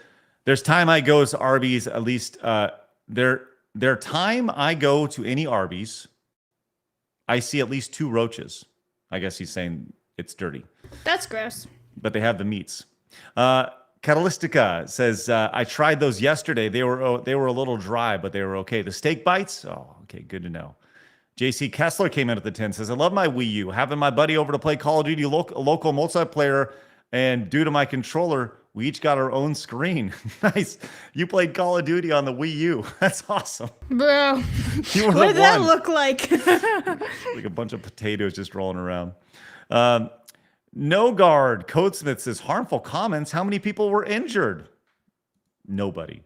there's time I go to Arby's, at least there time I go to any Arby's, I see at least 2 roaches. I guess he's saying it's dirty. That's gross. But they have the meats. Catalystica says, I tried those yesterday. They were a little dry, but they were okay. The steak bites? Oh, okay, good to know. JC Kessler came in at the 10, says, I love my Wii U. Having my buddy over to play Call of Duty local multiplayer, and due to my controller, we each got our own screen. Nice. You played Call of Duty on the Wii U. That's awesome. Bro, You were what did that one. look like? Like a bunch of potatoes just rolling around. No Guard Codesmith says harmful comments. How many people were injured? Nobody.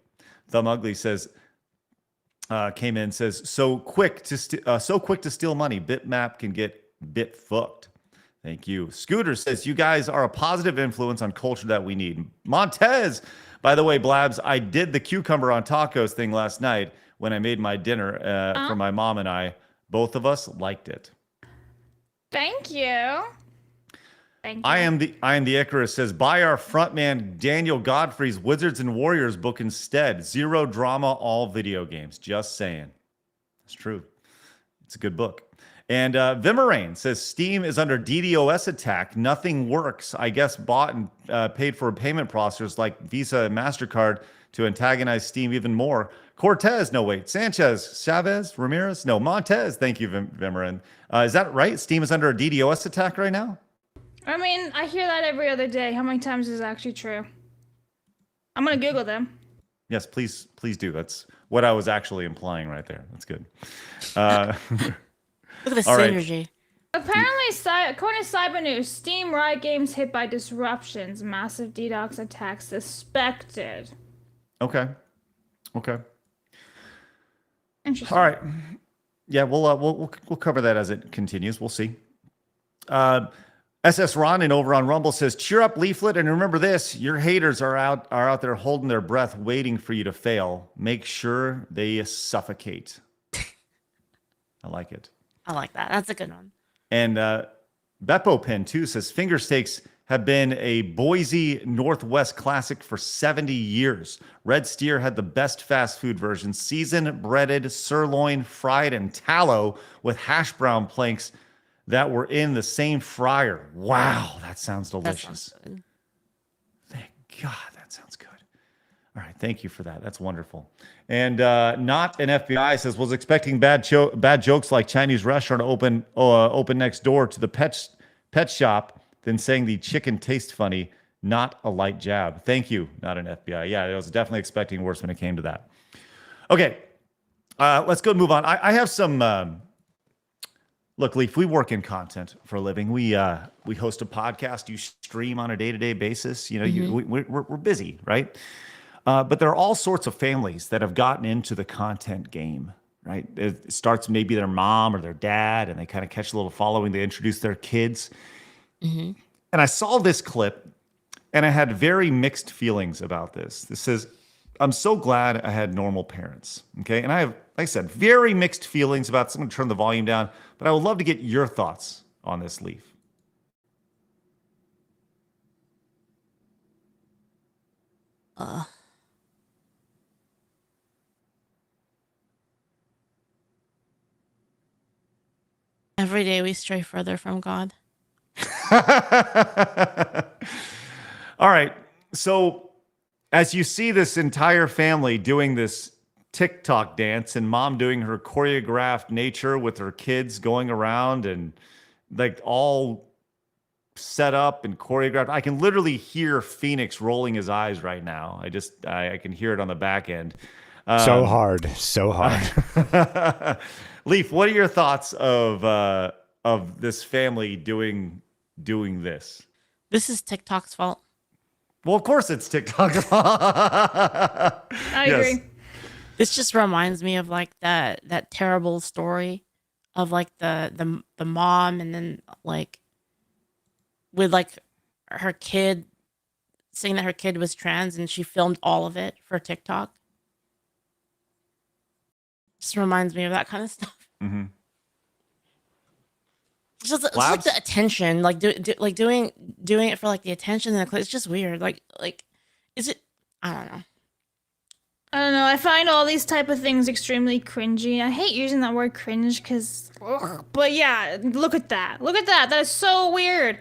Thumb Ugly says came in says so quick to steal money. BitMap can get bit fucked. Thank you. Scooter says you guys are a positive influence on culture that we need. Montez, by the way, Blabs, I did the cucumber on tacos thing last night when I made my dinner for my mom and I. Both of us liked it. Thank you. Thank you. I am the Icarus says buy our frontman Daniel Godfrey's Wizards and Warriors book instead. Zero drama, all video games. Just saying. It's true. It's a good book. And Vimarain says Steam is under DDoS attack. Nothing works. I guess bought and paid for payment processors like Visa and MasterCard to antagonize Steam even more. Cortez, no wait. Sanchez, Chavez, Ramirez, no. Montez, thank you, Vimarain. Is that right? Steam is under a DDoS attack right now? I mean, I hear that every other day. How many times is actually true? I'm going to Google them. Yes, please do. That's what I was actually implying right there. That's good. Look at the All right. synergy. Apparently, according to Cyber News, Steam Riot Games hit by disruptions, massive DDoS attacks suspected. Okay. Interesting. All right. Yeah, we'll cover that as it continues. We'll see. SS Ronin over on Rumble says, "Cheer up, Leaflet, and remember this: your haters are out there holding their breath, waiting for you to fail. Make sure they suffocate." I like it. I like that. That's a good one. And Beppo Pen 2 says, "Finger steaks have been a Boise Northwest classic for 70 years. Red Steer had the best fast food version, seasoned, breaded, sirloin, fried, and tallow with hash brown planks that were in the same fryer." Wow, that sounds delicious. That sounds good. Thank God, that sounds good. All right, thank you for that. That's wonderful. And not an FBI says, "Was expecting bad jokes like Chinese restaurant open next door to the pet shop, then saying the chicken tastes funny. Not a light jab." Thank you, not an FBI. Yeah, I was definitely expecting worse when it came to that. Okay, let's go move on. I have some. Look, Leaf, we work in content for a living. We host a podcast. You stream on a day-to-day basis. You know, we're busy, right? But there are all sorts of families that have gotten into the content game, right? It starts maybe their mom or their dad, and they kind of catch a little following. They introduce their kids. And I saw this clip and I had very mixed feelings about this. This says, I'm so glad I had normal parents. Okay. And I have, like I said, very mixed feelings about this. I'm going to turn the volume down, but I would love to get your thoughts on this, Leaf. Every day we stray further from God. All right. So as you see this entire family doing this TikTok dance and mom doing her choreographed nature with her kids going around and like all set up and choreographed, I can literally hear Phoenix rolling his eyes right now. I can hear it on the back end. So hard. Leaf, what are your thoughts of this family doing this? This is TikTok's fault. Well, of course it's TikTok's fault. I agree. This just reminds me of like that terrible story of like the mom, and then like with like her kid saying that her kid was trans, and she filmed all of it for TikTok. Just reminds me of that kind of stuff. Mm-hmm. It's like the attention, like doing it for like the attention, and it's just weird. Like is it? I don't know. I don't know. I find all these type of things extremely cringy. I hate using that word cringe because, but yeah, look at that. Look at that. That is so weird.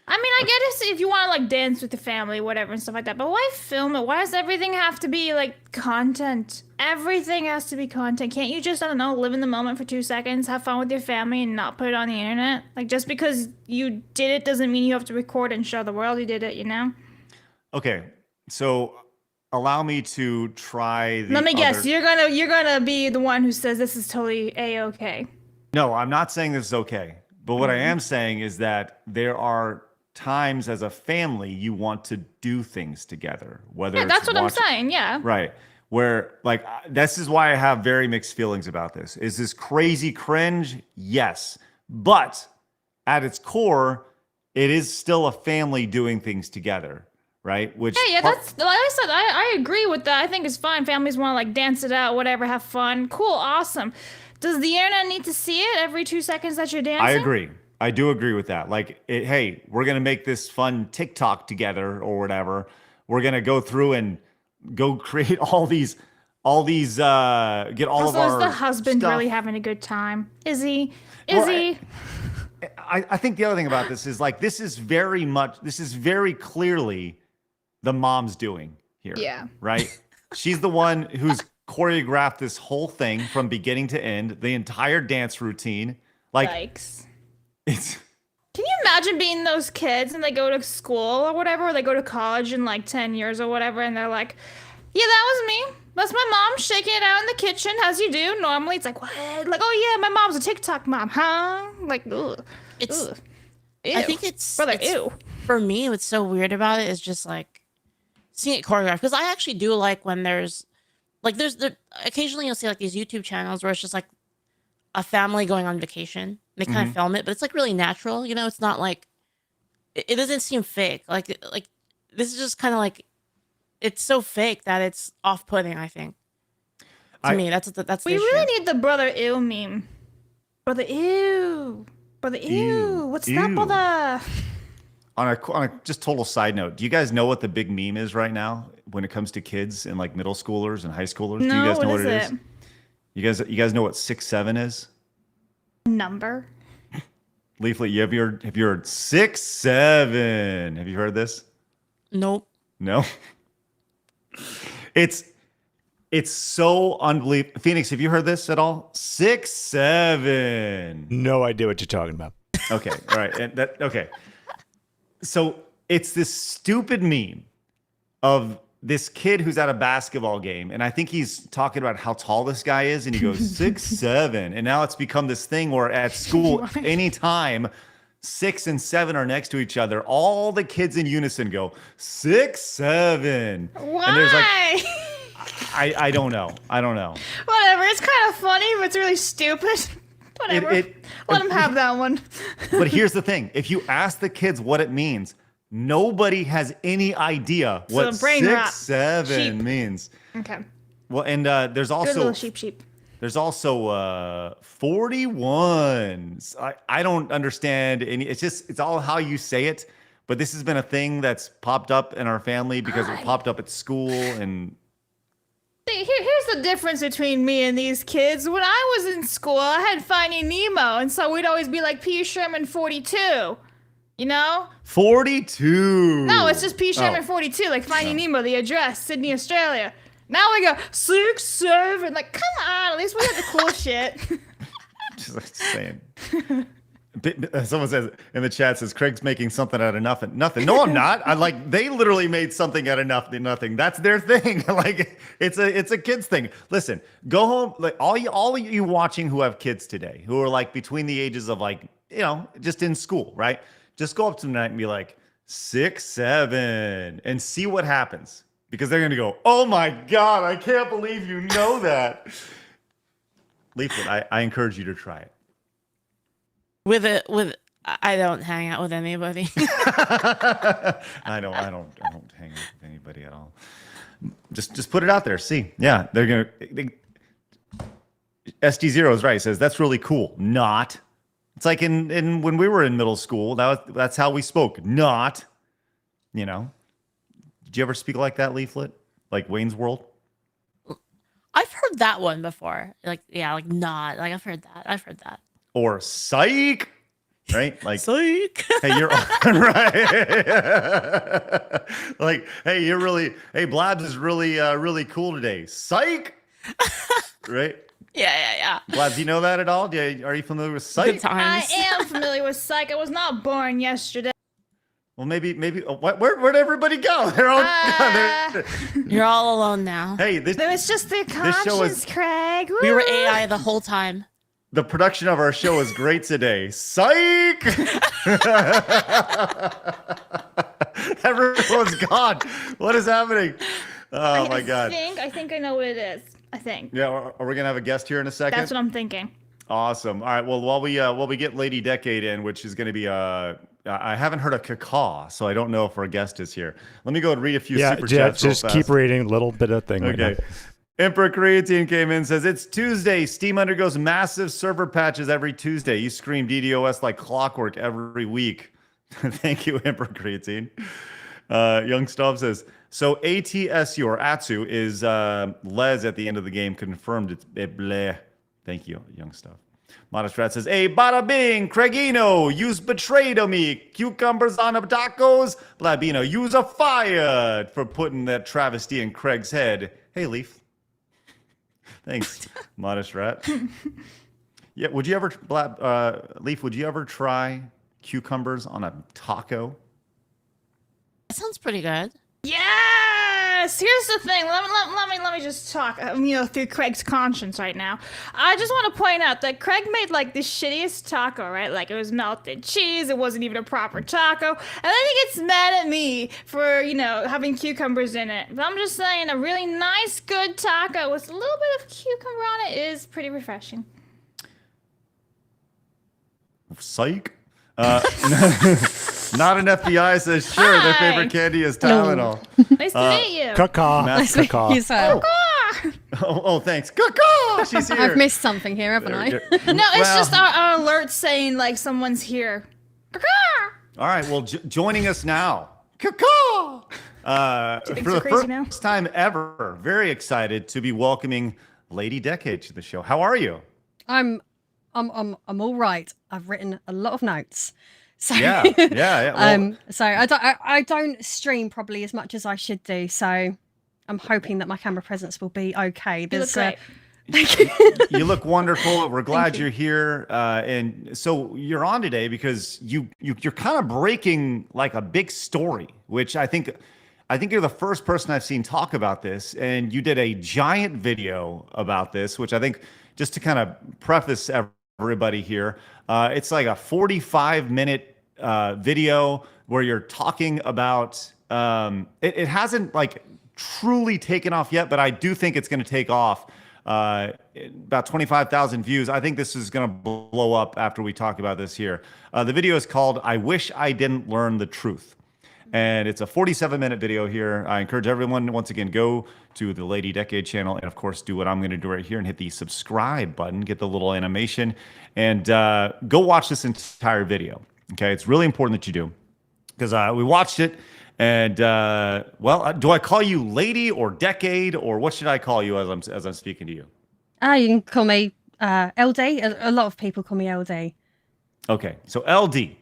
I mean, I get it if you want to like dance with the family, whatever, and stuff like that. But why film it? Why does everything have to be like content? Everything has to be content. Can't you just, I don't know, live in the moment for 2 seconds, have fun with your family, and not put it on the internet? Like, just because you did it doesn't mean you have to record and show the world you did it, you know? Okay, so allow me to try the Let me guess, you're gonna be the one who says this is totally A-okay. No, I'm not saying this is okay. But what I am saying is that there are times as a family you want to do things together. Whether Yeah, that's what I'm saying, yeah. Right. Where like this is why I have very mixed feelings about this. Is this crazy cringe? Yes. But at its core, it is still a family doing things together. Right? Which yeah, that's like I said, I agree with that. I think it's fine. Families want to like dance it out, whatever, have fun. Cool, awesome. Does the internet need to see it every 2 seconds that you're dancing? I agree. I do agree with that. Like, hey, we're going to make this fun TikTok together or whatever. We're going to go through and go create all these, get all also, of our is the husband stuff. really having a good time? Is he? Is he? I think the other thing about this is like, this is very clearly the mom's doing here. Yeah. Right? She's the one who's choreographed this whole thing from beginning to end, the entire dance routine. Like, Yikes. it's... Can you imagine being those kids and they go to school or whatever, or they go to college in like 10 years or whatever, and they're like, yeah, that was me. That's my mom shaking it out in the kitchen, as you do. Normally it's like, what? Like, oh yeah, my mom's a TikTok mom, huh? Like, ugh. Ugh. I think it's brother, ew. For me, what's so weird about it is just like seeing it choreographed. Because I actually do like when there's occasionally you'll see like these YouTube channels where it's just like a family going on vacation. They kind of film it, but it's like really natural. You know, it's not like it doesn't seem fake. Like this is just kind of like it's so fake that it's off-putting. I think to me that's we the really issue. need the brother ew meme. Brother ew. Brother ew. What's that, Ew. brother? On a just total side note, do you guys know what the big meme is right now when it comes to kids and like middle schoolers and high schoolers? Do you No, guys know what what it is is? You guys know what 6'7" is? Number. Leaflet, have you heard 6'7"? Have you heard this? Nope. No. It's so unbelievable. Phoenix, have you heard this at all? 6'7". No idea what you're talking about. Okay. All right. And okay. So it's this stupid meme of this kid who's at a basketball game, and I think he's talking about how tall this guy is, and he goes 6'7", and now it's become this thing where at school, anytime 6 and 7 are next to each other, all the kids in unison go 6'7". Why? And there's like, I don't know. Whatever. It's kind of funny, but it's really stupid. Whatever. Let Let him have that one. But here's the thing: if you ask the kids what it means, nobody has any idea what So brain rot. 6-7 Sheep. means. Okay. Well, and there's Good also little sheep. there's also 41s. I don't understand any. It's all how you say it. But this has been a thing that's popped up in our family because it popped up at school and. See, here's the difference between me and these kids. When I was in school, I had Finding Nemo, and so we'd always be like P. Sherman 42. You know? 42. No, it's just P. Sherman Oh. 42, like Finding Nemo, the address, Sydney, Australia. Now we go 6, 7. Like, come on, at least we have the cool shit. Just saying. Someone says in the chat says Craig's making something out of nothing. No, I'm not. They literally made something out of nothing. That's their thing. Like it's a kid's thing. Listen, go home. Like all of you watching who have kids today, who are like between the ages of just in school, right? Just go up to them tonight and be like 6, 7, and see what happens because they're gonna go, oh my god, I can't believe you know that. Leaflet, I encourage you to try it. I don't hang out with anybody. I don't hang out with anybody at all. Just put it out there. See, yeah, they're gonna. SD0 is right. He says that's really cool. Not. It's like in when we were in middle school. That's how we spoke. Not. You know. Did you ever speak like that, Leaflet? Like Wayne's World? I've heard that one before. Like not. Like I've heard that. Or psych, right? Like Psych. hey, you're right. Like, hey, Blabs is really cool today. Psych, right? Yeah. Blabs, you know that at all? Are you familiar with psych? Good times. I am familiar with Psych. I was not born yesterday. Well, maybe. Where'd everybody go? They're all gone. You're all alone now. Hey, It was just their show is- conscience, Craig. We were Woo. AI the whole time. the production of our show is great today. Psych! Everyone's gone. What is happening? Oh my god. I think I know what it is. I think. Yeah, are we gonna have a guest here in a second? That's what I'm thinking. Awesome. All right. Well, while we get Lady Decade in, which is going to be I haven't heard a cacaw, so I don't know if our guest is here. Let me go and read a few super chats. Just real keep fast. reading a little bit of thing. right Okay. now. Emperor Creatine came in and says it's Tuesday. Steam undergoes massive server patches every Tuesday. You scream DDoS like clockwork every week. Thank you, Emperor Creatine. Young Staub says so. ATSU or ATSU is Les at the end of the game. Confirmed it's bleh. Thank you, Young Stuff. Modest Rat says, hey, bada bing, Craigino, use betrayed on me. Cucumbers on the tacos. Blabino, use a fire for putting that travesty in Craig's head. Hey, Leaf. Thanks, Modest Rat. Yeah, would you ever, Leaf, would you ever try cucumbers on a taco? That sounds pretty good. Yes! Here's the thing. Let me just talk, through Craig's conscience right now. I just want to point out that Craig made, like, the shittiest taco, right? Like, it was melted cheese. It wasn't even a proper taco. And then he gets mad at me for, having cucumbers in it. But I'm just saying, a really nice, good taco with a little bit of cucumber on it is pretty refreshing. Psych. Not an FBI says sure. Their Hi. favorite candy is Tylenol. Nice to meet you. Cacaw. Mass Cacaw. You said. Oh, thanks. Caw-caw! She's here. I've missed something here, haven't I? No, it's just our alert saying, like, someone's here. All right. Well, joining us now. Caw-caw! For think the so crazy first now? time ever, very excited to be welcoming Lady Decade to the show. How are you? I'm all right. I've written a lot of notes. So Yeah. Well, so I don't stream probably as much as I should do. So I'm hoping that my camera presence will be okay. You look There's great. thank you. you look wonderful. We're glad you're here. And so you're on today because you're kind of breaking like a big story, which I think you're the first person I've seen talk about this. And you did a giant video about this, which I think just to kind of preface everybody here, it's like a 45-minute video where you're talking about it hasn't like truly taken off yet, but I do think it's going to take off About 25,000 views. I think this is going to blow up after we talk about this here. The video is called "I Wish I Didn't Learn the Truth." And it's a 47-minute video here. I encourage everyone, once again, go to the Lady Decade channel and, of course, do what I'm going to do right here and hit the subscribe button, get the little animation, and go watch this entire video. Okay, it's really important that you do, because we watched it. And well, do I call you Lady or Decade, or what should I call you as I'm speaking to you? You can call me LD. A lot of people call me LD. Okay, so LD,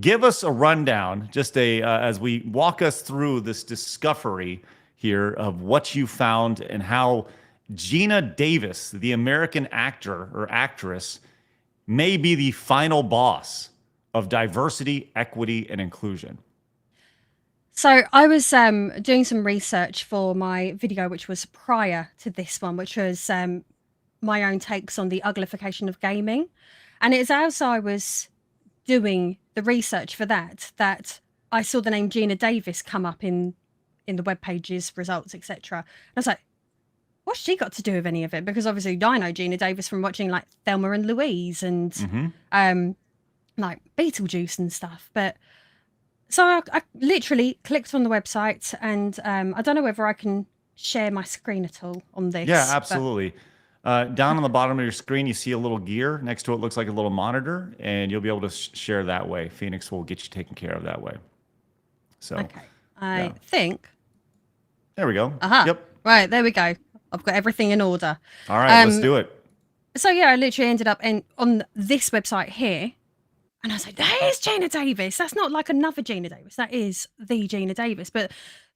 give us a rundown, just as we walk us through this discovery here of what you found and how Gina Davis, the American actor or actress, may be the final boss of diversity, equity, and inclusion. So I was doing some research for my video, which was prior to this one, which was my own takes on the uglification of gaming. And it's as I was doing the research for that I saw the name Gina Davis come up in the web pages, results, etc. And I was like, what's she got to do with any of it? Because obviously I know Gina Davis from watching like Thelma and Louise and like Beetlejuice and stuff. But so I literally clicked on the website, and I don't know whether I can share my screen at all on this. Yeah, absolutely. Down on the bottom of your screen, you see a little gear. Next to it looks like a little monitor, and you'll be able to share that way. Phoenix will get you taken care of that way. So, okay. I think. There we go. Yep. Right, there we go. I've got everything in order. All right, let's do it. So yeah, I literally ended up on this website here. And I was like, that is Gina Davis. That's not like another Gina Davis. That is the Gina Davis. But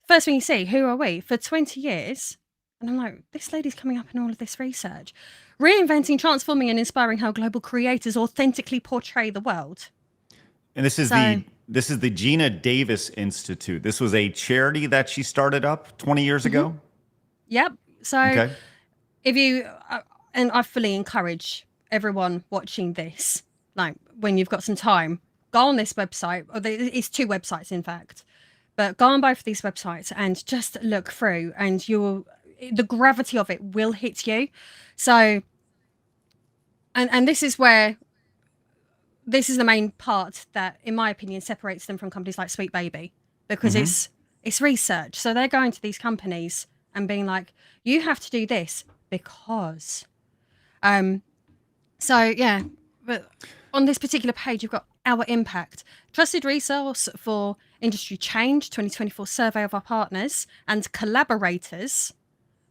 first thing you see, who are we? For 20 years. And I'm like, this lady's coming up in all of this research. Reinventing, transforming, and inspiring how global creators authentically portray the world. And this is the Gina Davis Institute. This was a charity that she started up 20 years ago. Yep. So if you, and I fully encourage everyone watching this, like when you've got some time, go on this website. Or it's two websites, in fact, but go on both of these websites and just look through, and the gravity of it will hit you. So, and this is where this is the main part that, in my opinion, separates them from companies like Sweet Baby, because it's research. So they're going to these companies and being like, you have to do this because, so yeah, but on this particular page, you've got our impact, trusted resource for industry change, 2024 survey of our partners and collaborators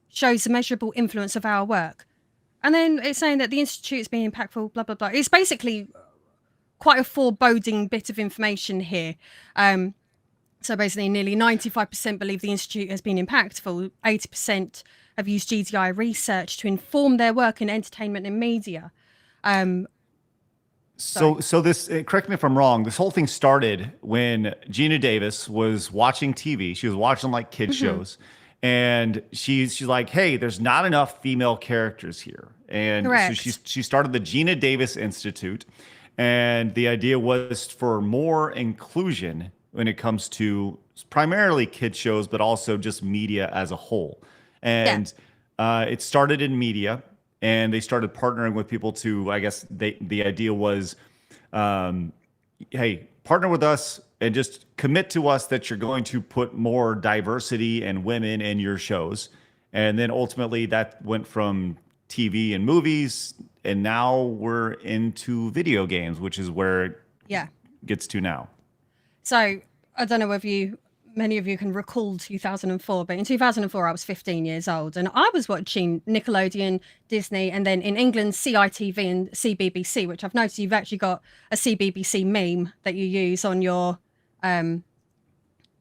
shows the measurable influence of our work. And then it's saying that the Institute is being impactful, blah, blah, blah. It's basically quite a foreboding bit of information here. So basically nearly 95% believe the Institute has been impactful. 80% have used GDI research to inform their work in entertainment and media. So this, correct me if I'm wrong, this whole thing started when Gina Davis was watching TV. She was watching like kid shows, and she's like, hey, there's not enough female characters here. And so she started the Gina Davis Institute, and the idea was for more inclusion when it comes to primarily kid shows, but also just media as a whole. And it started in media. And they started partnering with people to, I guess, the idea was, hey, partner with us and just commit to us that you're going to put more diversity and women in your shows. And then ultimately that went from TV and movies, and now we're into video games, which is where it gets to now. So I don't know whether many of you can recall 2004, but in 2004 I was 15 years old, and I was watching Nickelodeon, Disney, and then in England CITV and CBBC, which I've noticed you've actually got a CBBC meme that you use on your on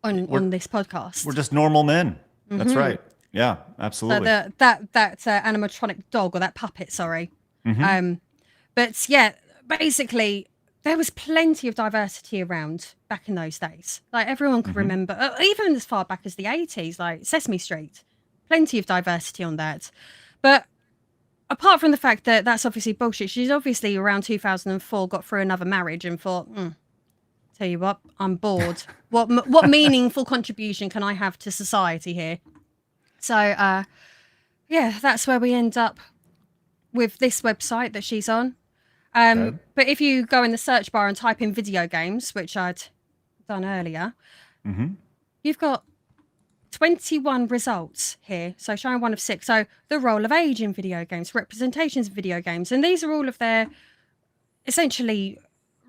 this podcast. We're just normal men. That's right. Yeah, absolutely. So that animatronic dog, or that puppet, sorry. But yeah, basically there was plenty of diversity around back in those days. Like everyone could remember, even as far back as the 80s, like Sesame Street, plenty of diversity on that. But apart from the fact that that's obviously bullshit, she's obviously around 2004 got through another marriage and thought, tell you what, I'm bored. What meaningful contribution can I have to society here? So, yeah, that's where we end up with this website that she's on. Okay. But if you go in the search bar and type in video games, which I'd done earlier, you've got 21 results here. So showing 1 of 6. So the role of age in video games, representations of video games. And these are all of their essentially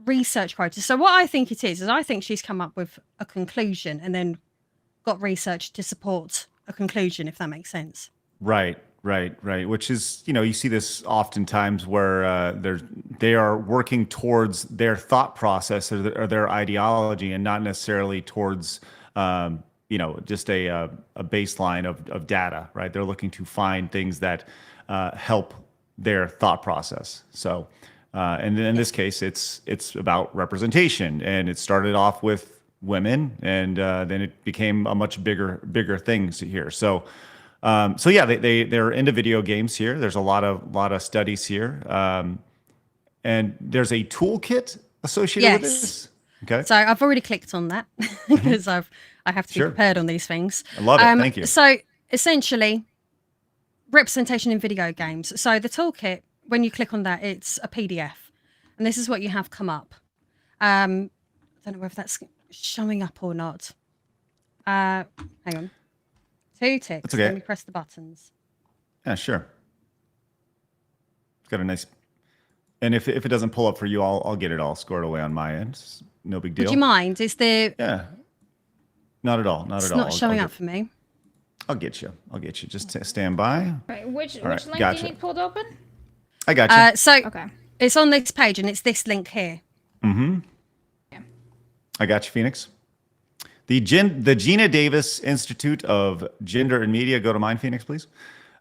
research quotas. So what I think it is I think she's come up with a conclusion and then got research to support a conclusion, if that makes sense. Right. Which is, you see this oftentimes where they are working towards their thought process or their ideology, and not necessarily towards, just a baseline of data. Right? They're looking to find things that help their thought process. So, and in this case, it's about representation, and it started off with women, and then it became a much bigger thing here. So. They're into video games here. There's a lot of studies here, and there's a toolkit associated with this. Okay. So I've already clicked on that because I have to be prepared on these things. I love it. Thank you. So essentially, representation in video games. So the toolkit, when you click on that, it's a PDF, and this is what you have come up. I don't know whether that's showing up or not. Hang on. 2 ticks. That's okay. Let me press the buttons. Yeah, sure. It's got a nice. And if it doesn't pull up for you, I'll get it all scored away on my end. It's no big deal. Would you mind? Is there? Yeah. Not at all. It's not showing up for me. I'll get you. Just stand by. Right, which All right, link gotcha. do you need pulled open? I got you. So Okay. it's on this page, and it's this link here. I got you, Phoenix. The Gina Davis Institute of Gender and Media. Go to mine, Phoenix, please.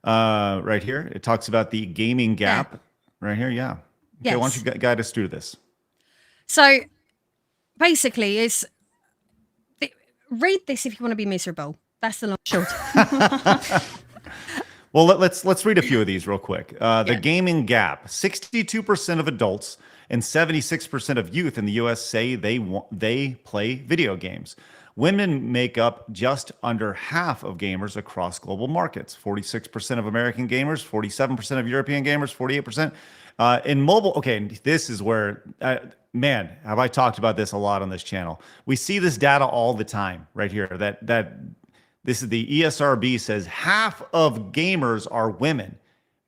Right here. It talks about the gaming gap. Right here, yeah. Okay, why don't you guide us through this? So basically, read this if you want to be miserable. That's the long short. Well, let's read a few of these real quick. The gaming gap. 62% of adults and 76% of youth in the U.S. say they play video games. Women make up just under half of gamers across global markets. 46% of American gamers, 47% of European gamers, 48%. In mobile, okay, this is where, man, have I talked about this a lot on this channel. We see this data all the time right here. That this is the ESRB says half of gamers are women,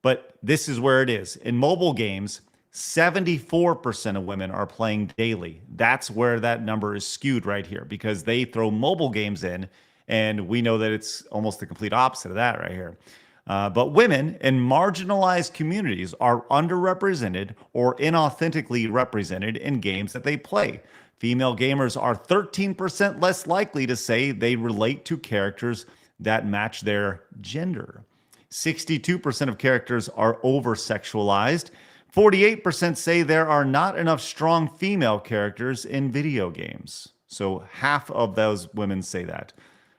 but this is where it is. In mobile games, 74% of women are playing daily. That's where that number is skewed right here, because they throw mobile games in, and we know that it's almost the complete opposite of that right here. But women in marginalized communities are underrepresented or inauthentically represented in games that they play. Female gamers are 13% less likely to say they relate to characters that match their gender. 62% of characters are over-sexualized. 48% say there are not enough strong female characters in video games. So half of those women say that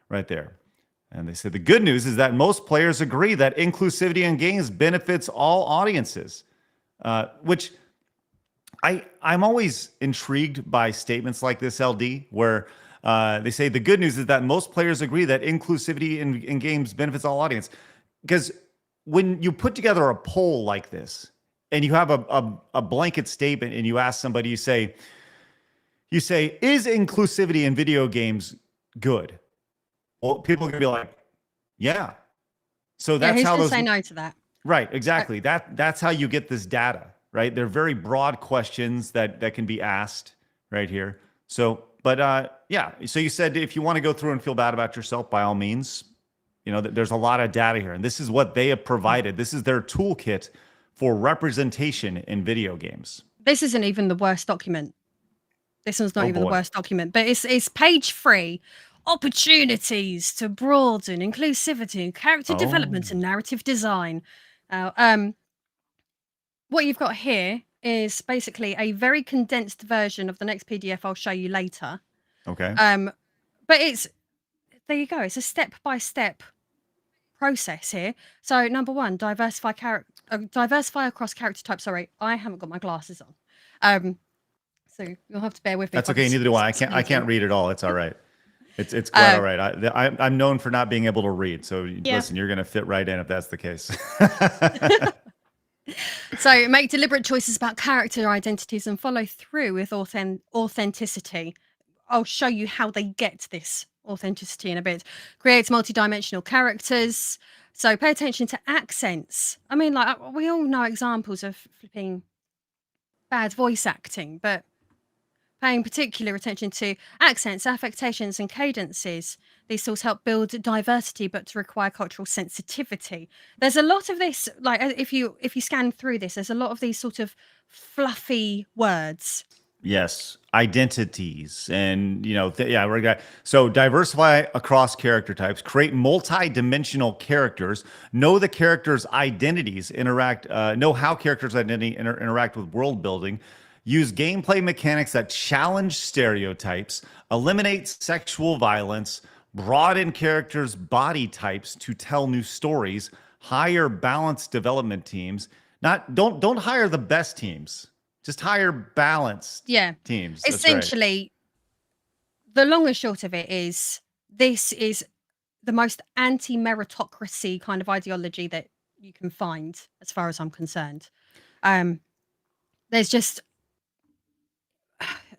right there. And they say the good news is that most players agree that inclusivity in games benefits all audiences, which I'm always intrigued by statements like this, LD, where they say the good news is that most players agree that inclusivity in games benefits all audience. Because when you put together a poll like this, and you have a blanket statement, and you ask somebody, you say, is inclusivity in video games good? Well, people are gonna be like, yeah. So that's how those say no to that. Right, exactly. That's how you get this data, right? They're very broad questions that can be asked right here. So, but yeah. So you said if you want to go through and feel bad about yourself, by all means, there's a lot of data here, and this is what they have provided. This is their toolkit for representation in video games. This isn't even the worst document. This one's not even the worst document, but it's page 3. Opportunities to broaden inclusivity, character development, and narrative design. Now, what you've got here is basically a very condensed version of the next PDF I'll show you later. Okay. But there you go. It's a step-by-step process here. So number 1, diversify across character types. Sorry, I haven't got my glasses on. So you'll have to bear with me. That's okay. Neither do I. I can't read at all. It's all right. It's quite all right. I'm known for not being able to read. So listen, you're going to fit right in if that's the case. So make deliberate choices about character identities and follow through with authenticity. I'll show you how they get this authenticity in a bit. Creates multi-dimensional characters. So pay attention to accents. I mean, like we all know examples of flipping bad voice acting, but paying particular attention to accents, affectations, and cadences. These tools help build diversity, but to require cultural sensitivity. There's a lot of this, like if you scan through this, there's a lot of these sort of fluffy words. Yes, identities, and yeah, we're gonna so diversify across character types, create multi-dimensional characters, know the characters' identities, know how characters' identity interact with world building, use gameplay mechanics that challenge stereotypes, eliminate sexual violence, broaden characters' body types to tell new stories, hire balanced development teams. Don't hire the best teams. Just hire balanced teams. That's Essentially, the long and short of it is this is the most anti-meritocracy kind of ideology that you can find, as far as I'm concerned. There's just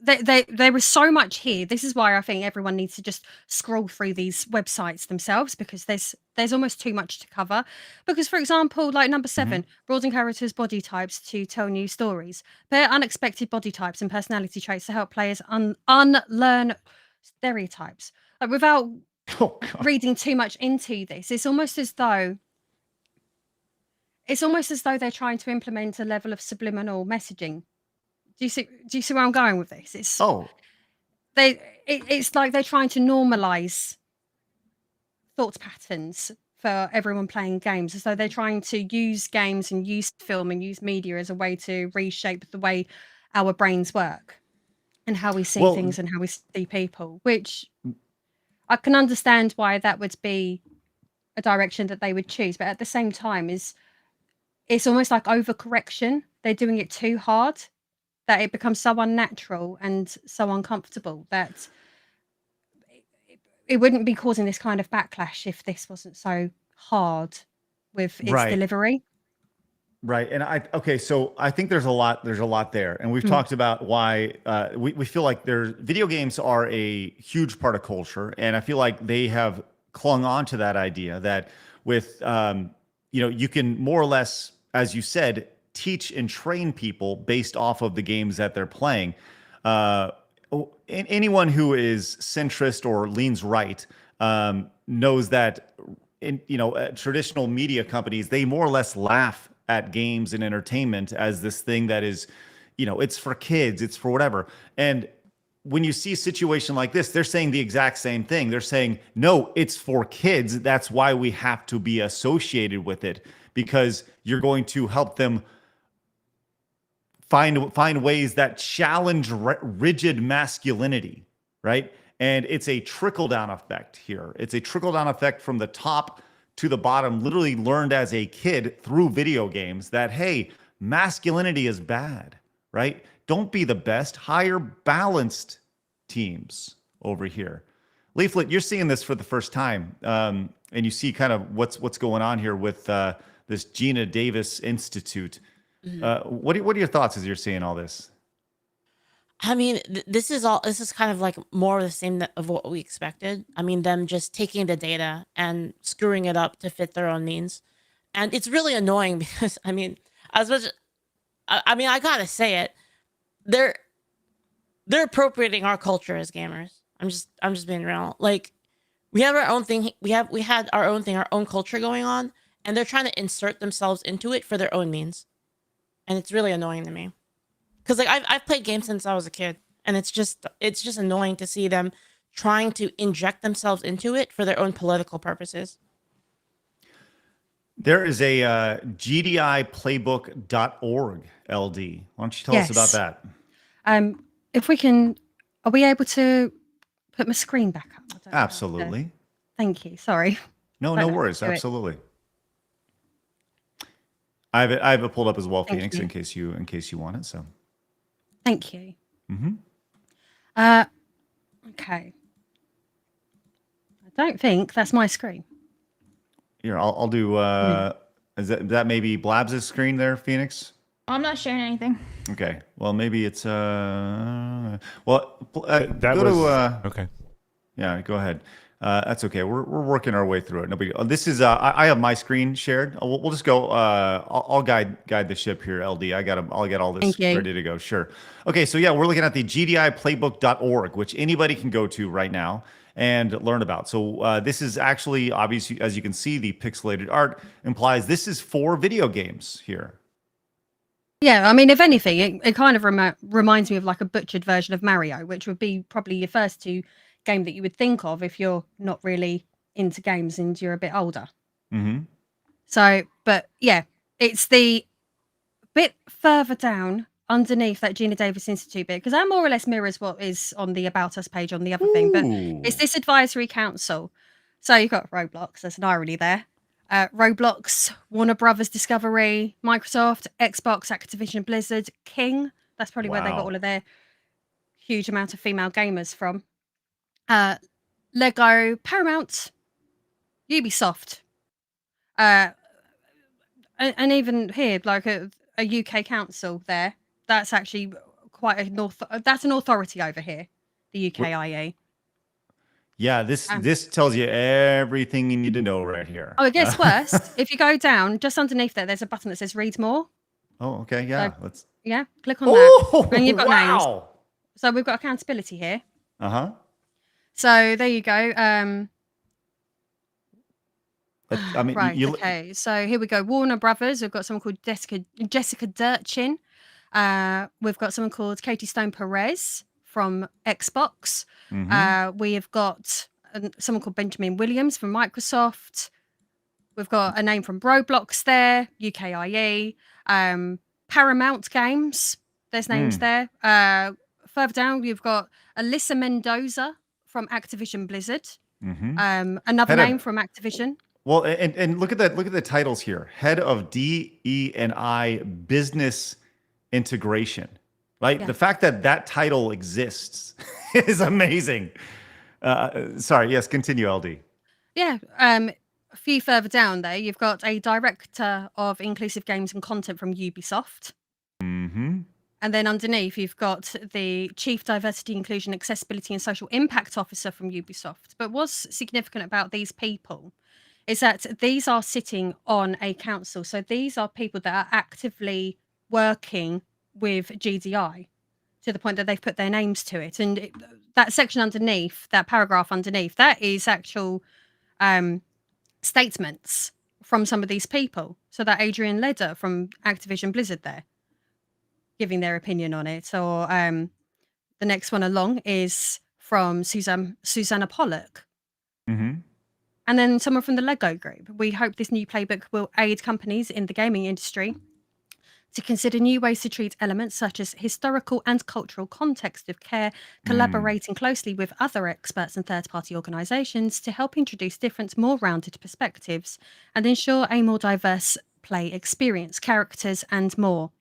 there was so much here. This is why I think everyone needs to just scroll through these websites themselves, because there's almost too much to cover. Because, for example, like number 7, broaden characters' body types to tell new stories. Pair unexpected body types and personality traits to help players unlearn stereotypes. Like, without reading too much into this, it's almost as though they're trying to implement a level of subliminal messaging. Do you see where I'm going with this? It's like they're trying to normalize thought patterns for everyone playing games, as though they're trying to use games and use film and use media as a way to reshape the way our brains work and how we see things and how we see people, which I can understand why that would be a direction that they would choose. But at the same time, it's almost like overcorrection. They're doing it too hard, that it becomes so unnatural and so uncomfortable that it wouldn't be causing this kind of backlash if this wasn't so hard with its delivery. Right. And so I think there's a lot there. And we've talked about why we feel like video games are a huge part of culture. And I feel like they have clung on to that idea that with, you can more or less, as you said, teach and train people based off of the games that they're playing. Anyone who is centrist or leans right knows that in traditional media companies, they more or less laugh at games and entertainment as this thing that is, it's for kids, it's for whatever. And when you see a situation like this, they're saying the exact same thing. They're saying, no, it's for kids. That's why we have to be associated with it, because you're going to help them find ways that challenge rigid masculinity, right? And it's a trickle-down effect here. It's a trickle-down effect from the top to the bottom, literally learned as a kid through video games that, hey, masculinity is bad, right? Don't be the best. Hire balanced teams over here. Leaflet, you're seeing this for the first time, and you see kind of what's going on here with this Gina Davis Institute. What are your thoughts as you're seeing all this? I mean, this is kind of like more of the same of what we expected. I mean, them just taking the data and screwing it up to fit their own means. And it's really annoying because, I mean, I gotta say it. They're appropriating our culture as gamers. I'm just being real. Like, we have our own thing. We had our own thing, our own culture going on, and they're trying to insert themselves into it for their own means. And it's really annoying to me, because like I've played games since I was a kid, and it's just annoying to see them trying to inject themselves into it for their own political purposes. There is a GDIplaybook.org, LD. Why don't you tell us about that? If we can, are we able to put my screen back up? Absolutely. Thank you. Sorry. No worries. Absolutely. I have it pulled up as well, Phoenix, in case you want it. So, thank you. Okay. I don't think that's my screen. Here, I'll do Is that maybe Blabs' screen there, Phoenix? I'm not sharing anything. Okay. Well, maybe it's That go was to okay. yeah, go ahead. That's okay. We're working our way through it. Nobody. This is I have my screen shared. We'll just go. I'll guide the ship here, LD. I'll get all this Thank you. ready to go. Sure. Okay. So yeah, we're looking at the GDIplaybook.org, which anybody can go to right now and learn about. So this is actually obviously, as you can see, the pixelated art implies this is for video games here. Yeah, I mean, if anything, it kind of reminds me of like a butchered version of Mario, which would be probably your first two game that you would think of if you're not really into games and you're a bit older. Mm-hmm. So, but yeah, it's the bit further down underneath that Gina Davis Institute bit, because that more or less mirrors what is on the About Us page on the other thing, but it's this advisory council. So you've got Roblox, there's an irony there. Roblox, Warner Brothers Discovery, Microsoft, Xbox, Activision Blizzard, King. That's probably where they got all of their huge amount of female gamers from. Lego, Paramount, Ubisoft, and even here, like a UK council there. That's actually quite that's an authority over here, the UKIE. Yeah, this tells you everything you need to know right here. Oh, it gets worse. If you go down, just underneath there, there's a button that says read more. Oh, okay. Yeah. So, click on that. And you've got names. Wow. So we've got accountability here. Uh-huh. So there you go. I mean, Right. Okay. So here we go. Warner Brothers. We've got someone called Jessica Durchin. We've got someone called Katie Stone Perez from Xbox. We have got someone called Benjamin Williams from Microsoft. We've got a name from Roblox there, UKIE. Paramount Games. There's names there. Further down, you've got Alyssa Mendoza from Activision Blizzard. Another name from Activision. Well, and look at that. Look at the titles here. Head of DE&I Business Integration. Right. Yeah. The fact that title exists is amazing. Sorry. Yes. Continue, LD. Yeah. A few further down there, you've got a director of inclusive games and content from Ubisoft. And then underneath, you've got the Chief Diversity, Inclusion, Accessibility and Social Impact Officer from Ubisoft. But what's significant about these people is that these are sitting on a council. So these are people that are actively working with GDI to the point that they've put their names to it. And that section underneath, that paragraph underneath, that is actual statements from some of these people. So that Adrian Leder from Activision Blizzard there, giving their opinion on it. Or the next one along is from Susanna Pollock. And then someone from the Lego Group. We hope this new playbook will aid companies in the gaming industry to consider new ways to treat elements such as historical and cultural context with care, collaborating closely with other experts and third-party organisations to help introduce different, more rounded perspectives and ensure a more diverse play experience, characters and more.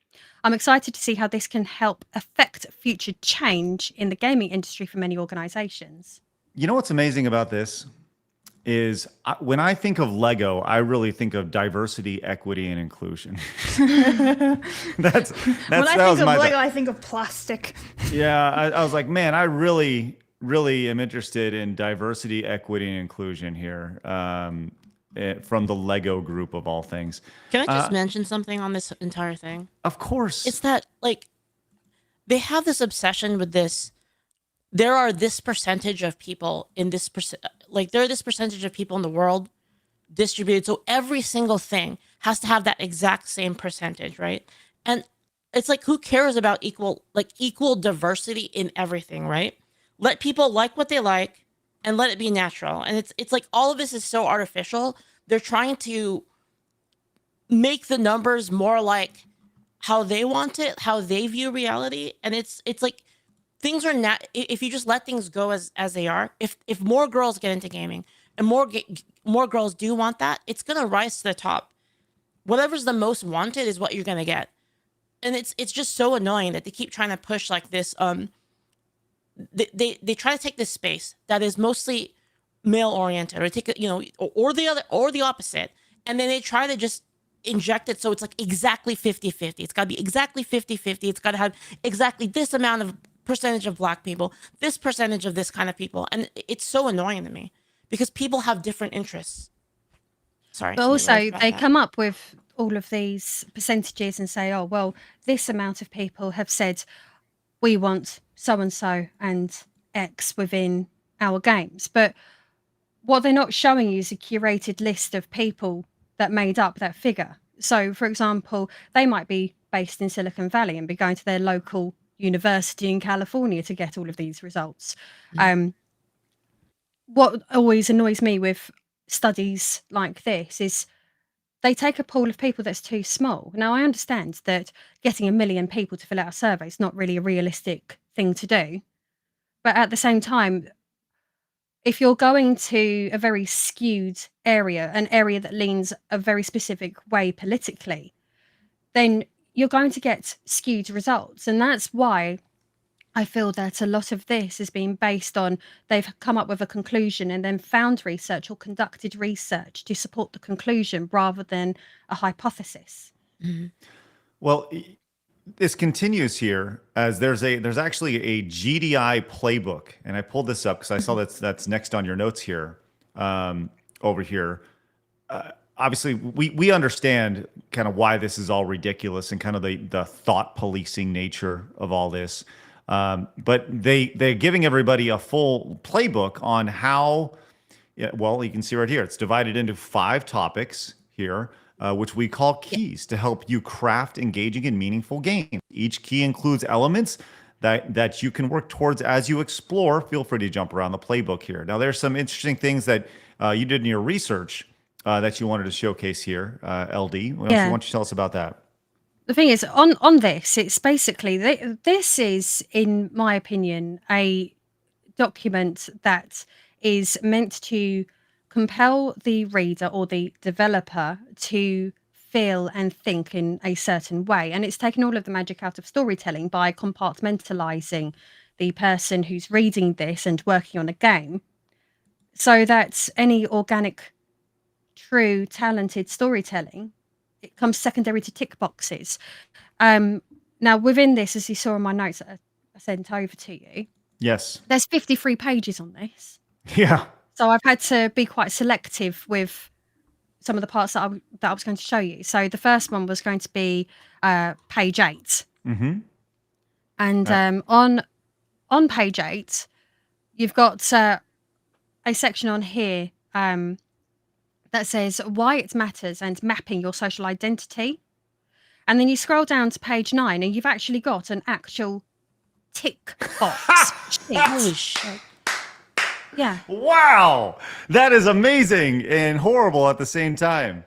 I'm excited to see how this can help affect future change in the gaming industry for many organisations. You know what's amazing about this is when I think of Lego, I really think of diversity, equity, and inclusion. that's when I think of Lego, I think of plastic. Yeah, I was like, man, I really am interested in diversity, equity, and inclusion here from the Lego Group of all things. Can I just mention something on this entire thing? Of course. It's that, like, they have this obsession with this. There are this percentage of people in this there are this percentage of people in the world distributed. So every single thing has to have that exact same percentage, right? And it's like, who cares about equal diversity in everything, right? Let people like what they like and let it be natural. And it's like all of this is so artificial. They're trying to make the numbers more like how they want it, how they view reality. And it's like, things are not, if you just let things go as they are, if more girls get into gaming and more girls do want that, it's going to rise to the top. Whatever's the most wanted is what you're going to get. And it's just so annoying that they keep trying to push like this. They try to take this space that is mostly male oriented, or take or the opposite. And then they try to just inject it so it's like exactly 50-50. It's got to be exactly 50-50. It's got to have exactly this amount of percentage of Black people, this percentage of this kind of people. And it's so annoying to me because people have different interests. Sorry. But somebody also, raised about they that. come up with all of these percentages and say, oh, well, this amount of people have said we want so and so and X within our games. But what they're not showing you is a curated list of people that made up that figure. So, for example, they might be based in Silicon Valley and be going to their local university in California to get all of these results. What always annoys me with studies like this is they take a pool of people that's too small. Now, I understand that getting 1 million people to fill out a survey is not really a realistic thing to do. But at the same time, if you're going to a very skewed area, an area that leans a very specific way politically, then you're going to get skewed results. And that's why I feel that a lot of this has been based on they've come up with a conclusion and then found research or conducted research to support the conclusion rather than a hypothesis. Well, this continues here as there's actually a GDI playbook, and I pulled this up because I saw that's next on your notes here, over here. Obviously, we understand kind of why this is all ridiculous and kind of the thought policing nature of all this. But they're giving everybody a full playbook on how. Yeah, well, you can see right here it's divided into 5 topics here. Which we call keys to help you craft engaging and meaningful games. Each key includes elements that you can work towards as you explore. Feel free to jump around the playbook here. Now, there's some interesting things that you did in your research that you wanted to showcase here, LD. Why don't you tell us about that? The thing is, on this, it's basically, this is, in my opinion, a document that is meant to compel the reader or the developer to feel and think in a certain way. And it's taken all of the magic out of storytelling by compartmentalizing the person who's reading this and working on a game so that any organic, true, talented storytelling, it comes secondary to tick boxes. Now, within this, as you saw in my notes that I sent over to you, Yes. there's 53 pages on this. Yeah. So I've had to be quite selective with some of the parts that I was going to show you. So the first one was going to be page 8. Mm-hmm. And on page 8, you've got a section on here that says why it matters and mapping your social identity. And then you scroll down to page 9 and you've actually got an actual tick box. Holy shit. Yeah. Wow. That is amazing and horrible at the same time.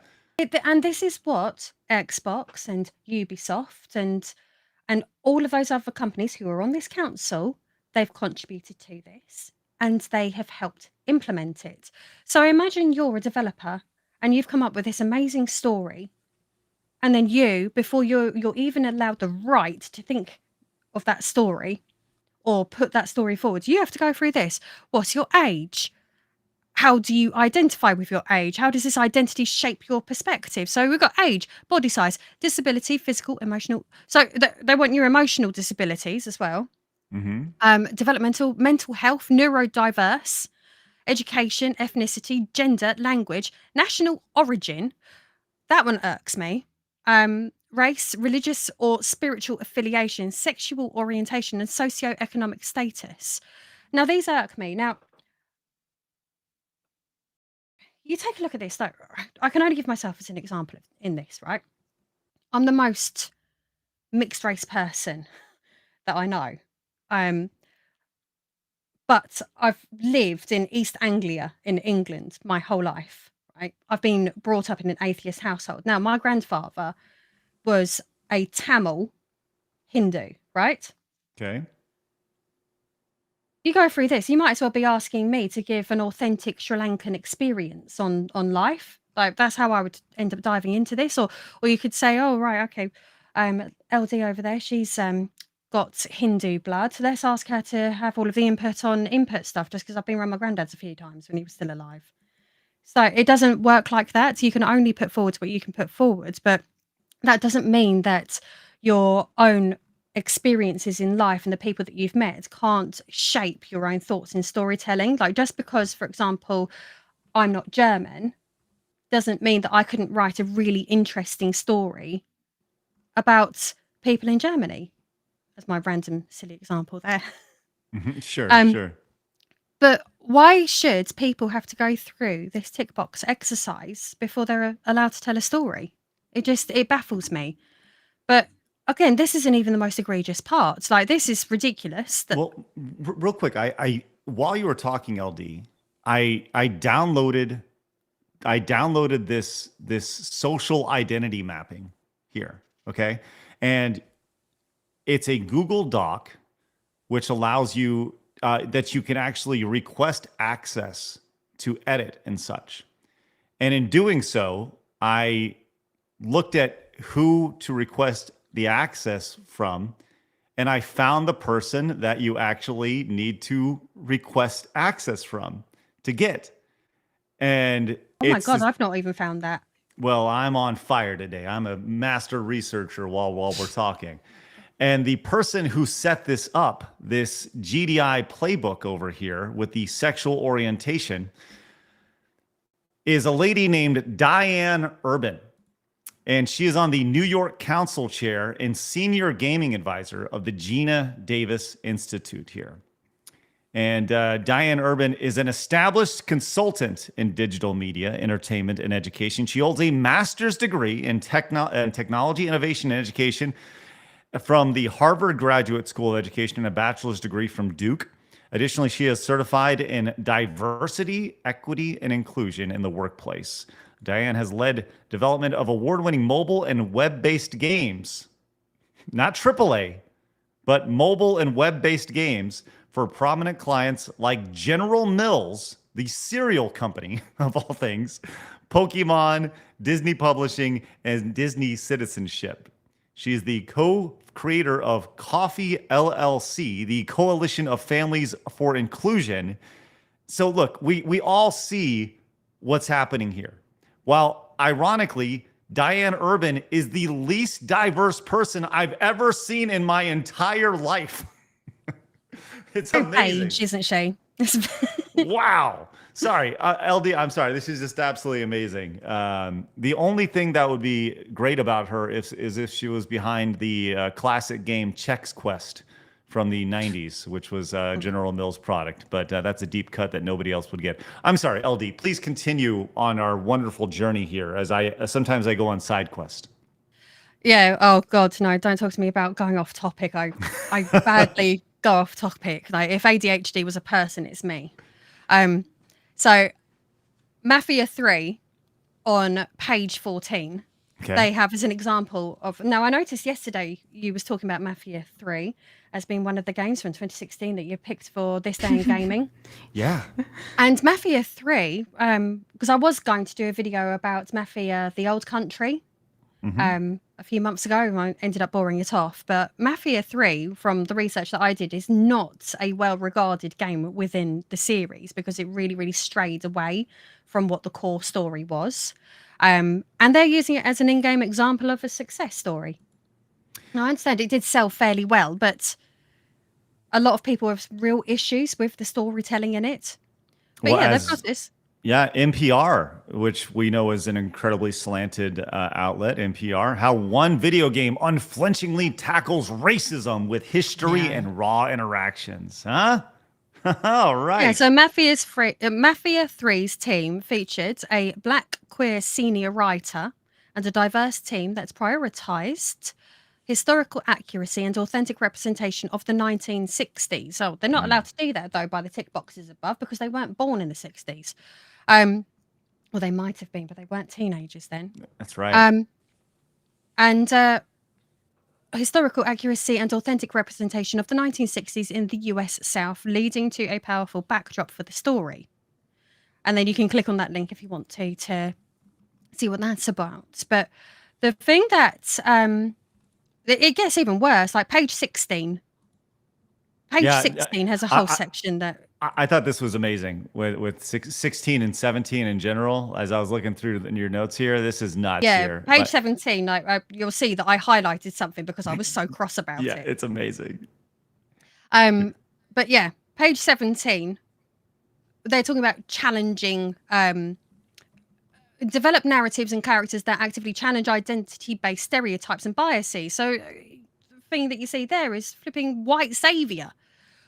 And this is what Xbox and Ubisoft and all of those other companies who are on this council, they've contributed to this and they have helped implement it. So imagine you're a developer and you've come up with this amazing story, and then before you're even allowed the right to think of that story or put that story forward, you have to go through this. What's your age? How do you identify with your age? How does this identity shape your perspective? So we've got age, body size, disability, physical, emotional. So they want your emotional disabilities as well. Mm-hmm. Developmental, mental health, neurodiverse, education, ethnicity, gender, language, national origin. That one irks me. Race, religious or spiritual affiliation, sexual orientation, and socioeconomic status. Now, these irk me. Now, you take a look at this. Like, I can only give myself as an example in this, right? I'm the most mixed race person that I know. But I've lived in East Anglia in England my whole life, right? I've been brought up in an atheist household. Now, my grandfather was a Tamil Hindu, right? Okay. You go through this, you might as well be asking me to give an authentic Sri Lankan experience on life. Like, that's how I would end up diving into this. Or you could say, oh, right, okay, LD over there, she's got Hindu blood. Let's ask her to have all of the input on input stuff just because I've been around my granddad's a few times when he was still alive. So it doesn't work like that. You can only put forward what you can put forward, but that doesn't mean that your own experiences in life and the people that you've met can't shape your own thoughts in storytelling. Like, just because, for example, I'm not German doesn't mean that I couldn't write a really interesting story about people in Germany. That's my random silly example there. Sure, Um, sure. But why should people have to go through this tick box exercise before they're allowed to tell a story? It baffles me. But again, this isn't even the most egregious part. Like, this is ridiculous. Well, real quick, I while you were talking, LD, I downloaded this social identity mapping here. Okay, and it's a Google Doc which allows you that you can actually request access to edit and such. And in doing so, I looked at who to request the access from, and I found the person that you actually need to request access from to get. And Oh my God, I've not even found that. well, I'm on fire today. I'm a master researcher while we're talking. And the person who set this up, this GDI playbook over here with the sexual orientation, is a lady named Diane Urban. And she is on the New York Council Chair and Senior Gaming Advisor of the Gina Davis Institute here. And Diane Urban is an established consultant in digital media, entertainment, and education. She holds a master's degree in technology, innovation, and education from the Harvard Graduate School of Education and a bachelor's degree from Duke. Additionally, she is certified in diversity, equity, and inclusion in the workplace. Diane has led development of award-winning mobile and web-based games, not AAA, but mobile and web-based games for prominent clients like General Mills, the cereal company of all things, Pokemon, Disney Publishing, and Disney Citizenship. She is the co-creator of Coffee LLC, the Coalition of Families for Inclusion. So look, we all see what's happening here. While ironically, Diane Urban is the least diverse person I've ever seen in my entire life. It's amazing. Page, isn't she? Wow. Sorry, LD, I'm sorry. This is just absolutely amazing. The only thing that would be great about her is if she was behind the classic game Chex Quest from the 90s, which was General Mills' product. But that's a deep cut that nobody else would get. I'm sorry, LD, please continue on our wonderful journey here as sometimes I go on side quest. Yeah. Oh God, no! Don't talk to me about going off topic. I badly go off topic. Like, if ADHD was a person, it's me. So Mafia 3 on page 14, Okay. they have as an example of. Now, I noticed yesterday you was talking about Mafia 3 as being one of the games from 2016 that you picked for this day in gaming. Yeah. And Mafia 3, because I was going to do a video about Mafia the Old Country a few months ago, and I ended up boring it off. But Mafia 3, from the research that I did, is not a well-regarded game within the series because it really, really strayed away from what the core story was. And they're using it as an in-game example of a success story. Now, I understand it did sell fairly well, but a lot of people have real issues with the storytelling in it. But Well, yeah, as- they've got this. Yeah, NPR, which we know is an incredibly slanted outlet, NPR, how one video game unflinchingly tackles racism with history and raw interactions. Huh? All right. Yeah, so Mafia 3's team featured a black queer senior writer and a diverse team that's prioritized historical accuracy and authentic representation of the 1960s. So they're not allowed to do that, though, by the tick boxes above, because they weren't born in the 60s. Well, they might have been, but they weren't teenagers then. That's right. And historical accuracy and authentic representation of the 1960s in the US South, leading to a powerful backdrop for the story. And then you can click on that link if you want to see what that's about. But the thing that it gets even worse, like page 16. Page 16 has a whole section that I thought this was amazing with 16 and 17 in general. As I was looking through your notes here, this is nuts Yeah, here. page But 17, like, you'll see that I highlighted something because I was so cross about yeah, it. it's amazing. But yeah, page 17, they're talking about challenging develop narratives and characters that actively challenge identity-based stereotypes and biases. So the thing that you see there is flipping white savior.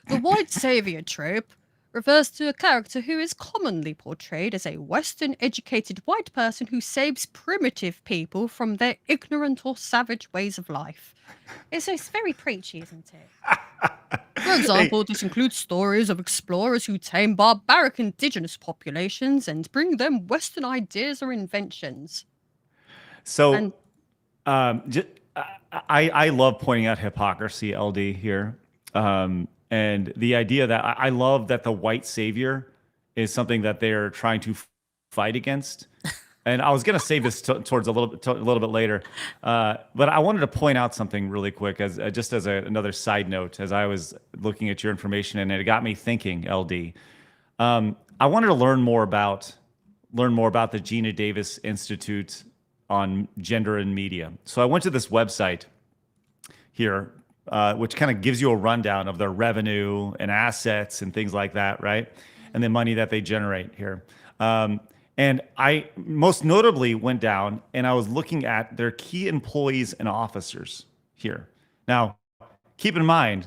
The white savior trope refers to a character who is commonly portrayed as a Western educated white person who saves primitive people from their ignorant or savage ways of life. It's very preachy, isn't it? For example, this includes stories of explorers who tame barbaric indigenous populations and bring them Western ideas or inventions. So, I love pointing out hypocrisy, LD here, and the idea that I love that the white savior is something that they're trying to fight against. And I was going to save this towards a little bit later, but I wanted to point out something really quick as just as another side note as I was looking at your information, and it got me thinking, LD. I wanted to learn more about the Gina Davis Institute on Gender and Media. So I went to this website here, which kind of gives you a rundown of their revenue and assets and things like that, right? And the money that they generate here. And I most notably went down and I was looking at their key employees and officers here. Now, keep in mind,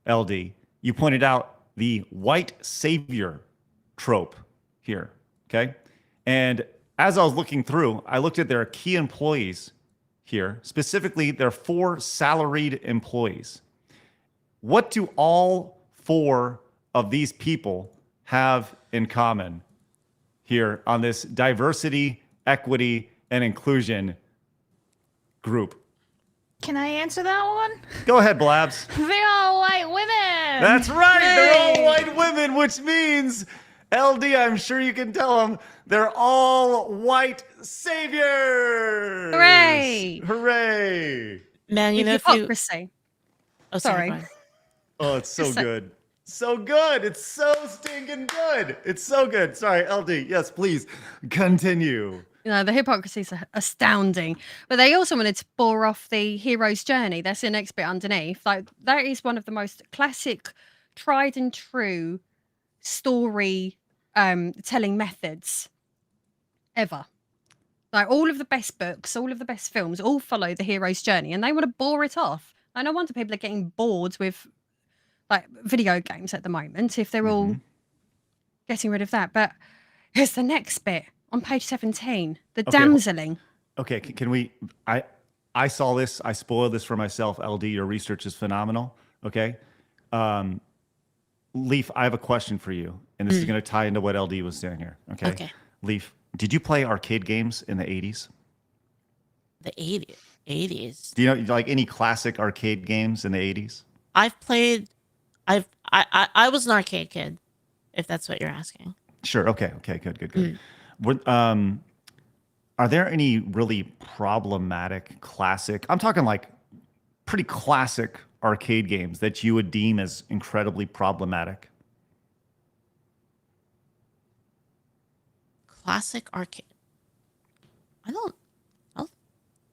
LD, you pointed out the white savior trope here, okay? And as I was looking through, I looked at their key employees here, specifically their 4 salaried employees. What do all 4 of these people have in common here on this diversity, equity, and inclusion group? Can I answer that one? Go ahead, Blabs. They're all white women. That's right. Yay. They're all white women, which means, LD, I'm sure you can tell them, they're all white saviors. Hooray! Hooray! Man, you With know, if you... hypocrisy. Oh, Sorry. go ahead. Oh, it's so So- good. So good. It's so stinking good. It's so good. Sorry, LD. Yes, please continue. You know, the hypocrisy is astounding. But they also wanted to bore off the hero's journey. That's the next bit underneath. Like, that is one of the most classic, tried and true story telling methods ever. Like, all of the best books, all of the best films all follow the hero's journey, and they want to bore it off. And no wonder people are getting bored with like video games at the moment if they're all getting rid of that. But here's the next bit on page 17, the damseling. Okay, can we? I saw this. I spoiled this for myself. LD, your research is phenomenal. Okay, Leaf, I have a question for you, and this is going to tie into what LD was saying here. Okay. Okay. Leaf, did you play arcade games in the 80s? The 80s. Do you know like any classic arcade games in the 80s? I've played... I was an arcade kid, if that's what you're asking. Sure. Okay. Good. Are there any really problematic classic? I'm talking like pretty classic arcade games that you would deem as incredibly problematic. Classic arcade. I don't know.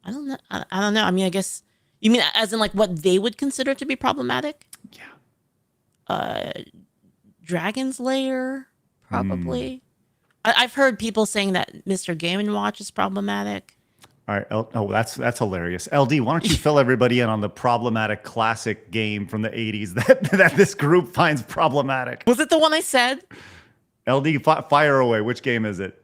I don't know. I mean, I guess you mean as in like what they would consider to be problematic? Yeah. Dragon's Lair, probably. I've heard people saying that Mr. Game & Watch is problematic. All right. Oh, that's hilarious. LD, why don't you fill everybody in on the problematic classic game from the 80s that this group finds problematic? Was it the one I said? LD, fire away. Which game is it?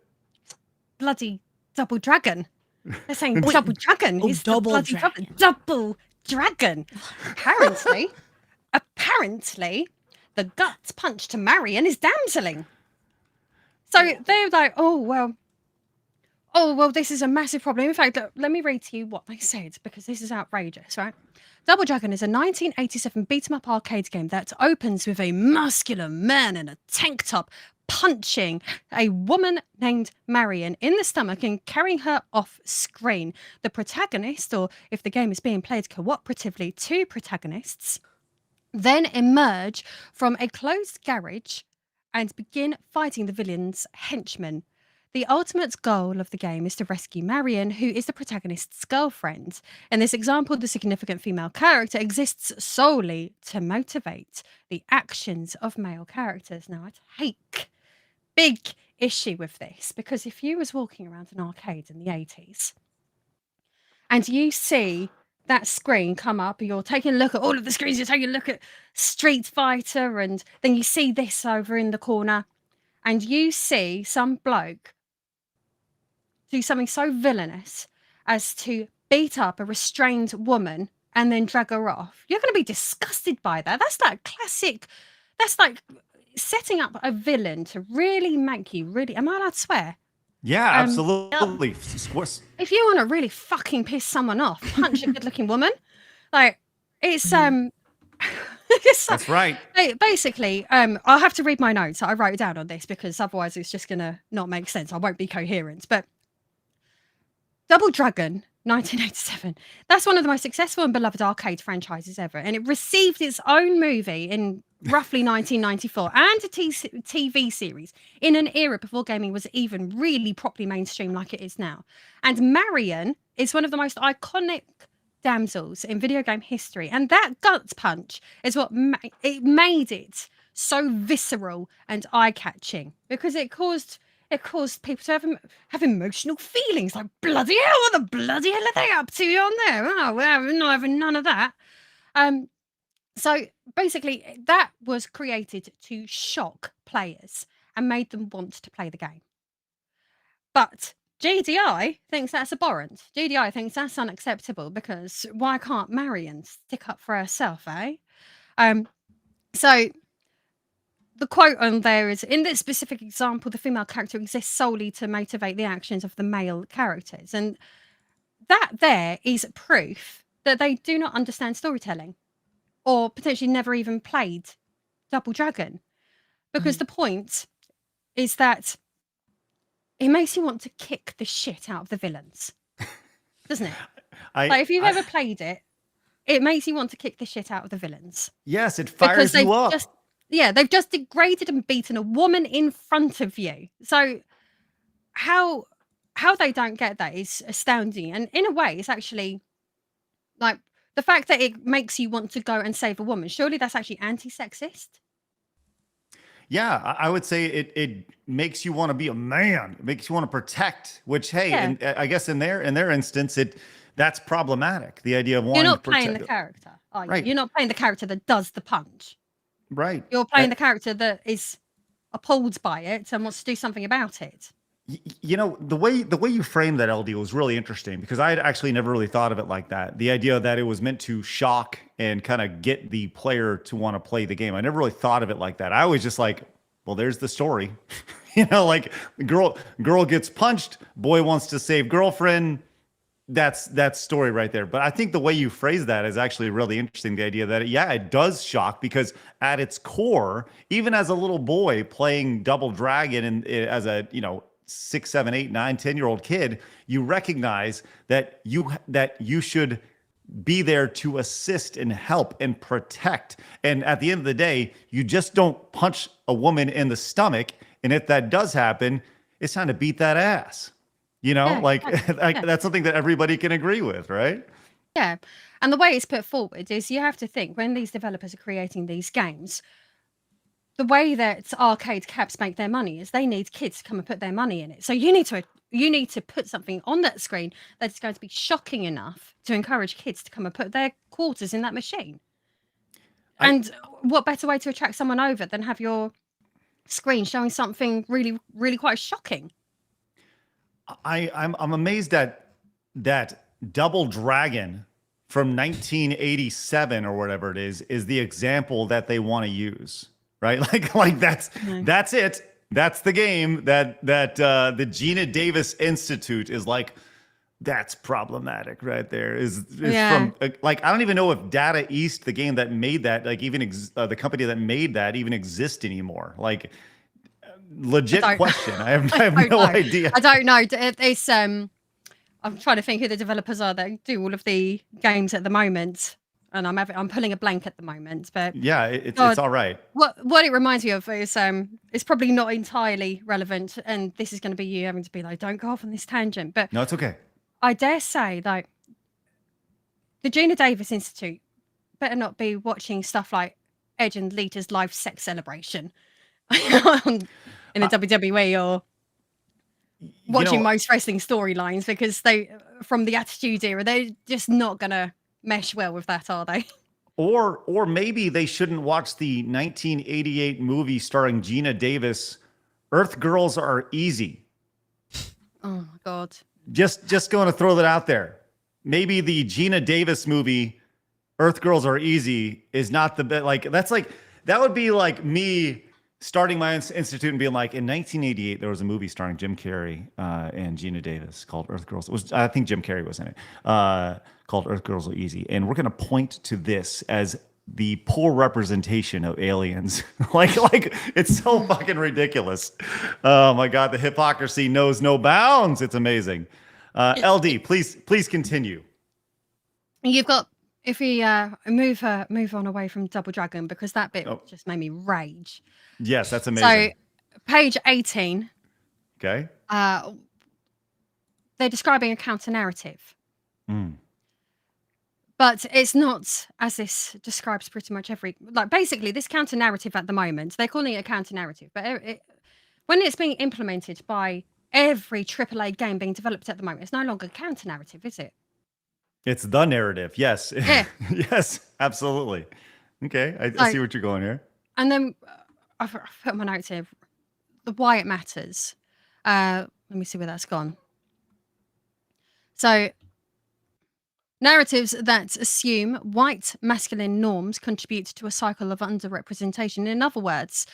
Bloody Double Dragon. They're saying Double Dragon. It's the Double bloody Dragon. Double Dragon. Apparently, the guts punch to Marion is damseling. So they're like, oh, well, this is a massive problem. In fact, let me read to you what they said, because this is outrageous, right? Double Dragon is a 1987 beat-em-up arcade game that opens with a muscular man in a tank top punching a woman named Marion in the stomach and carrying her off screen. The protagonist, or if the game is being played cooperatively, 2 protagonists, then emerge from a closed garage and begin fighting the villain's henchmen. The ultimate goal of the game is to rescue Marion, who is the protagonist's girlfriend. In this example, the significant female character exists solely to motivate the actions of male characters. Now, I take big issue with this because if you was walking around an arcade in the 80s and you see that screen come up, you're taking a look at all of the screens, you're taking a look at Street Fighter, and then you see this over in the corner, and you see some bloke do something so villainous as to beat up a restrained woman and then drag her off, you're going to be disgusted by that. That's like classic, that's like setting up a villain to really make you really, am I allowed to swear? Yeah, absolutely. If you want to really fucking piss someone off, punch a good-looking woman. Like, it's That's right. Basically, I'll have to read my notes that I wrote down on this because otherwise it's just gonna not make sense. I won't be coherent. But Double Dragon 1987, that's one of the most successful and beloved arcade franchises ever, and it received its own movie in roughly 1994 and a TV series in an era before gaming was even really properly mainstream like it is now. And Marion is one of the most iconic damsels in video game history, and that gut punch is what made it so visceral and eye-catching because it caused people to have emotional feelings like, bloody hell, what the bloody hell are they up to on there? Oh, we're not having none of that. So basically, that was created to shock players and made them want to play the game. But GDI thinks that's abhorrent. GDI thinks that's unacceptable because why can't Marion stick up for herself, eh? So the quote on there is, in this specific example, the female character exists solely to motivate the actions of the male characters. And that there is proof that they do not understand storytelling or potentially never even played Double Dragon. Because the point is that it makes you want to kick the shit out of the villains, doesn't it? Like if you've ever played it, it makes you want to kick the shit out of the villains. Yes, it fires you up. They've just degraded and beaten a woman in front of you. So how they don't get that is astounding. And in a way, it's actually like the fact that it makes you want to go and save a woman. Surely that's actually anti-sexist. Yeah, I would say it makes you want to be a man. It makes you want to protect, which, hey, and I guess in their instance, that's problematic. The idea of wanting to protect. You're not playing the character, are you? Right. You're not playing the character that does the punch. Right. You're playing the character that is appalled by it and wants to do something about it. You know, the way you frame that, LD, was really interesting because I had actually never really thought of it like that. The idea that it was meant to shock and kind of get the player to want to play the game. I never really thought of it like that. I was just like, well, there's the story. You know, like girl gets punched, boy wants to save girlfriend. That's story right there. But I think the way you phrase that is actually really interesting. The idea that, it does shock because at its core, even as a little boy playing Double Dragon and as a, 6, 7, 8, 9, 10-year-old kid, you recognize that you should be there to assist and help and protect. And at the end of the day, you just don't punch a woman in the stomach. And if that does happen, it's time to beat that ass. That's something that everybody can agree with, right? Yeah. And the way it's put forward is you have to think when these developers are creating these games, the way that arcade caps make their money is they need kids to come and put their money in it. So you need to put something on that screen that's going to be shocking enough to encourage kids to come and put their quarters in that machine. And what better way to attract someone over than have your screen showing something really, really quite shocking? I'm amazed that Double Dragon from 1987 or whatever it is the example that they want to use, right? Like that's it. That's the game that the Gina Davis Institute is like. That's problematic right there. Is from like I don't even know if Data East, the game that made that, like even the company that made that even exists anymore. Like. Legit question. I have no idea. I don't know. It's I'm trying to think who the developers are that do all of the games at the moment. and I'm pulling a blank at the moment. But Yeah, it's God, all right. What it reminds me of is it's probably not entirely relevant, and this is going to be you having to be like, don't go off on this tangent. But No, it's okay. I dare say, like, the Gina Davis Institute better not be watching stuff like Edge and Lita's live sex celebration in the WWE, or watching most wrestling storylines, because they, from the Attitude Era, they're just not gonna mesh well with that, are they? Or maybe they shouldn't watch the 1988 movie starring Gina Davis, Earth Girls Are Easy. Oh my God. Just going to throw that out there. Maybe the Gina Davis movie, Earth Girls Are Easy, is not the best. Like, that would be like me starting my institute and being like, in 1988, there was a movie starring Jim Carrey and Gina Davis called Earth Girls. I think Jim Carrey was in it, called Earth Girls Are Easy. And we're going to point to this as the poor representation of aliens. like it's so fucking ridiculous. Oh my God, the hypocrisy knows no bounds. It's amazing. LD, please continue. You've got, if we move on away from Double Dragon, because that bit just made me rage. Yes, that's amazing. So, page 18. Okay. They're describing a counter narrative. Mm. But it's not, as this describes pretty much basically this counter narrative at the moment, they're calling it a counter narrative, but when it's being implemented by every AAA game being developed at the moment, it's no longer a counter narrative, is it? It's the narrative. Yes. Yeah. Yes, absolutely. Okay. I see what you're going here. And then I've put my notes here. The why it matters. Let me see where that's gone. So, narratives that assume white masculine norms contribute to a cycle of underrepresentation. In other words,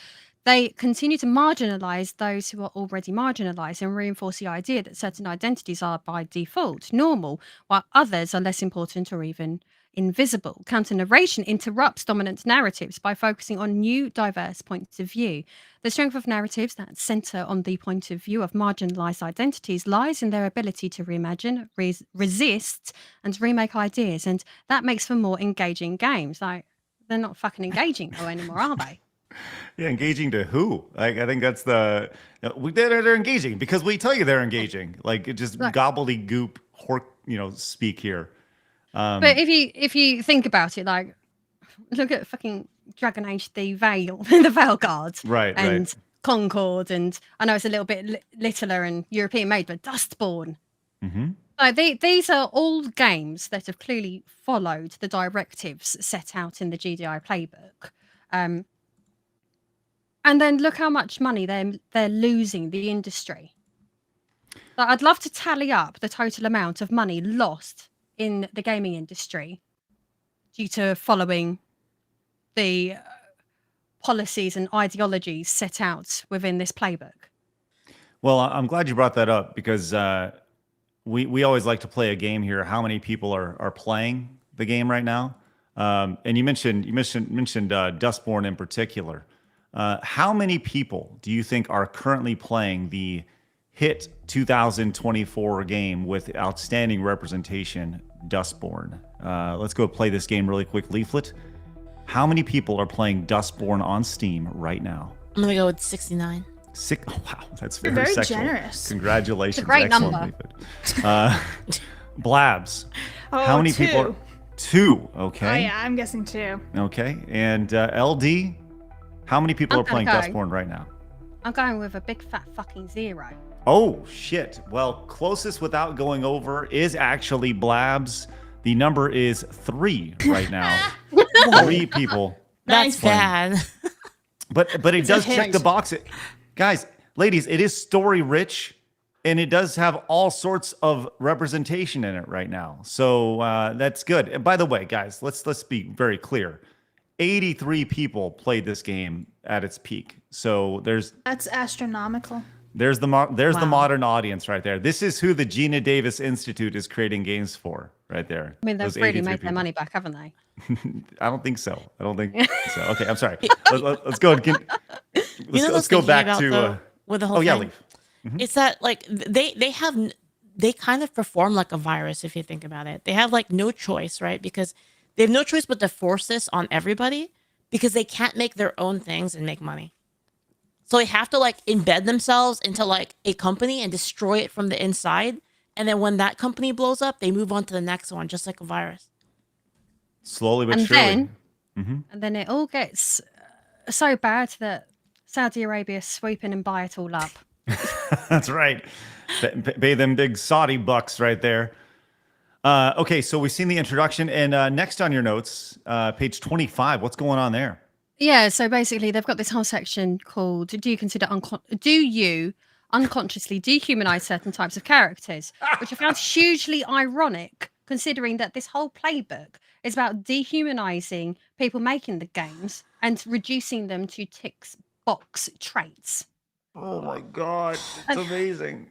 they continue to marginalize those who are already marginalized and reinforce the idea that certain identities are by default normal, while others are less important or even invisible. Counter-narration interrupts dominant narratives by focusing on new, diverse points of view. The strength of narratives that center on the point of view of marginalized identities lies in their ability to reimagine, resist, and remake ideas, and that makes for more engaging games. Like, they're not fucking engaging though anymore, are they? Yeah, engaging to who? Like, I think that's they're engaging because we tell you they're engaging. Like, it just gobbledygook, speak here. But if you think about it, like, look at fucking Dragon Age, the Veil, the Veil Guard, and Concord, and I know it's a little bit littler and European made, but Dustborn. Mm-hmm. Like, these are all games that have clearly followed the directives set out in the GDI playbook. And then look how much money they're losing the industry. Like, I'd love to tally up the total amount of money lost in the gaming industry due to following the policies and ideologies set out within this playbook. Well, I'm glad you brought that up because we always like to play a game here. How many people are playing the game right now? And you mentioned Dustborn in particular. How many people do you think are currently playing the hit 2024 game with outstanding representation, Dustborn? Let's go play this game really quick. Leaflet. How many people are playing Dustborn on Steam right now? I'm gonna go with 69. Oh, wow, that's very sexual. Generous. Congratulations. It's a great excellent, number. Blabs. Oh, how many 2. people? 2. Okay. Oh yeah, I'm guessing 2. Okay. And LD, how many people I'm are playing gonna go. Dustborn right now? I'm going with a big fat fucking 0. Oh, shit. Well, closest without going over is actually Blabs. The number is 3 right now. 3 people. That's bad. But it does check the box. Guys, ladies, it is story rich, and it does have all sorts of representation in it right now. So that's good. And by the way, guys, let's be very clear. 83 people played this game at its peak. So that's astronomical. There's the modern audience right there. This is who the Gina Davis Institute is creating games for, right there. I mean, they've really made their money back, haven't they? I don't think so. So. Okay, I'm sorry. Let's go. Let's go back to with the whole thing. Leaf. Mm-hmm. It's that like they kind of perform like a virus if you think about it. They have like no choice, right? Because They have no choice but to force this on everybody because they can't make their own things and make money. So they have to like embed themselves into like a company and destroy it from the inside. And then when that company blows up, they move on to the next one, just like a virus. Slowly but And surely. then it all gets so bad that Saudi Arabia swoop in and buy it all up. That's right. Pay them big Saudi bucks right there. Okay, so we've seen the introduction, and next on your notes, page 25. What's going on there? Yeah, so basically they've got this whole section called do you unconsciously dehumanize certain types of characters, which I found hugely ironic considering that this whole playbook is about dehumanizing people making the games and reducing them to tick box traits. Oh my God, it's amazing.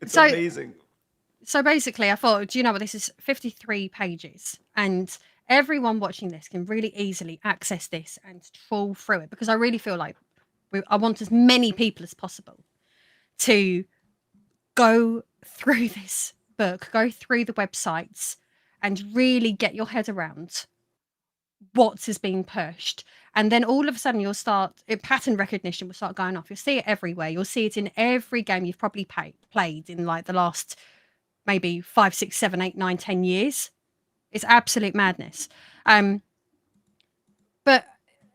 It's so- amazing. So basically I thought, do you know what, this is 53 pages and everyone watching this can really easily access this and trawl through it because I really feel like I want as many people as possible to go through this book, go through the websites and really get your head around what is being pushed. And then all of a sudden you'll start, pattern recognition will start going off. You'll see it everywhere. You'll see it in every game you've probably played in like the last maybe 5, 6, 7, 8, 9, 10 years. It's absolute madness. But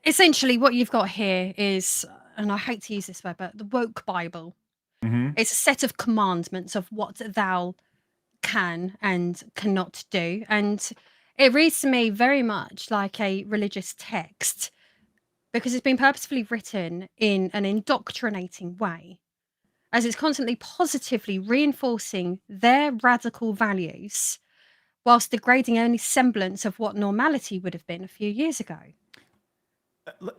essentially what you've got here is, and I hate to use this word, but the woke Bible. It's a set of commandments of what thou can and cannot do. And it reads to me very much like a religious text because it's been purposefully written in an indoctrinating way, as it's constantly positively reinforcing their radical values whilst degrading any semblance of what normality would have been a few years ago.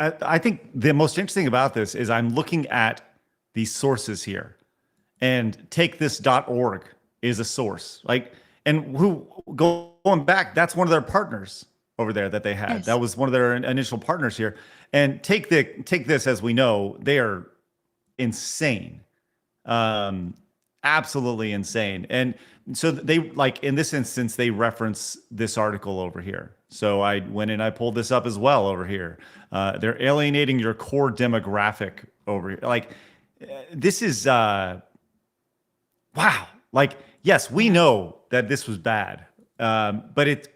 I think the most interesting about this is I'm looking at these sources here, and takethis.org is a source. Like, and going back, that's one of their partners over there that they had. Yes. That was one of their initial partners here. And take this, as we know, they are insane. Absolutely insane. And so they, like in this instance, they reference this article over here. So I went and I pulled this up as well over here. They're alienating your core demographic over here. Like this is wow. Like, yes, we know that this was bad. But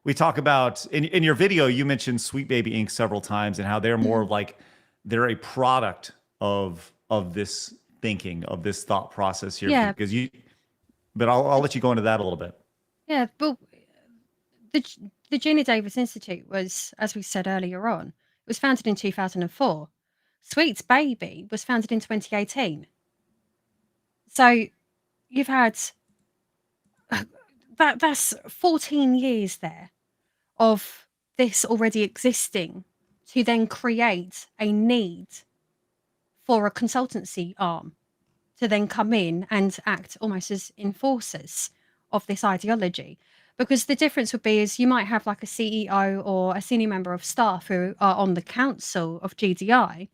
we talk about in your video, you mentioned Sweet Baby Inc. several times and how they're more like they're a product of this thinking, of this thought process here. Yeah. Because but I'll let you go into that a little bit. Yeah, well, the Gina Davis Institute was, as we said earlier on, it was founded in 2004. Sweet Baby was founded in 2018. So you've had that's 14 years there of this already existing to then create a need for a consultancy arm to then come in and act almost as enforcers of this ideology. Because the difference would be is you might have like a CEO or a senior member of staff who are on the council of GDI,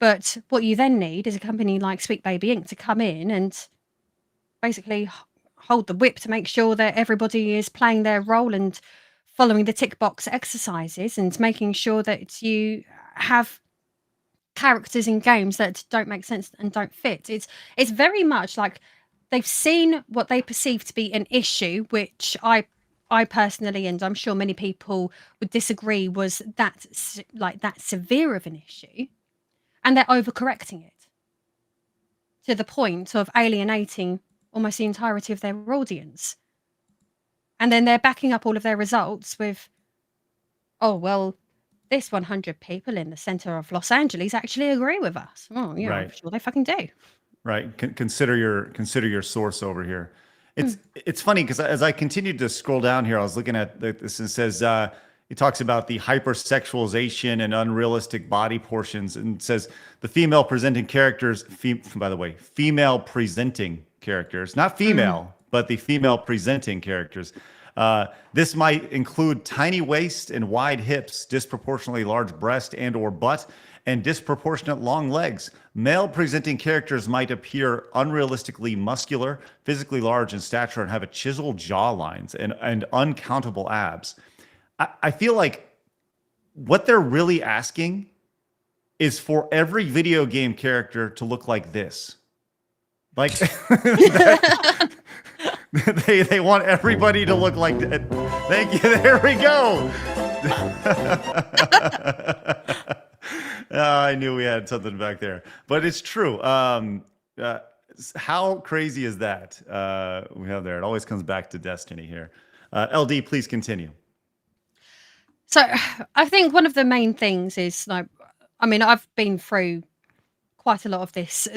but what you then need is a company like Sweet Baby Inc. to come in and basically hold the whip to make sure that everybody is playing their role and following the tick box exercises and making sure that you have characters in games that don't make sense and don't fit. It's very much like they've seen what they perceive to be an issue, which I personally, and I'm sure many people would disagree, was that severe of an issue, and they're overcorrecting it to the point of alienating almost the entirety of their audience. And then they're backing up all of their results with, oh, well, this 100 people in the center of Los Angeles actually agree with us. Oh, yeah, Right. I'm sure they fucking do. Right. Consider your source over here. It's funny because as I continued to scroll down here, I was looking at this and it says it talks about the hypersexualization and unrealistic body portions, and it says the female presenting characters. By the way, female presenting characters, not female, but the female presenting characters. This might include tiny waist and wide hips, disproportionately large breast and or butt, and disproportionate long legs. Male presenting characters might appear unrealistically muscular, physically large in stature, and have a chiseled jaw lines and uncountable abs. I feel like what they're really asking is for every video game character to look like this. Like they want everybody to look like that. Thank you. There we go. I knew we had something back there, but it's true. How crazy is that? We have there. It always comes back to Destiny here. LD, please continue. So I think one of the main things is like, I mean, I've been through quite a lot of this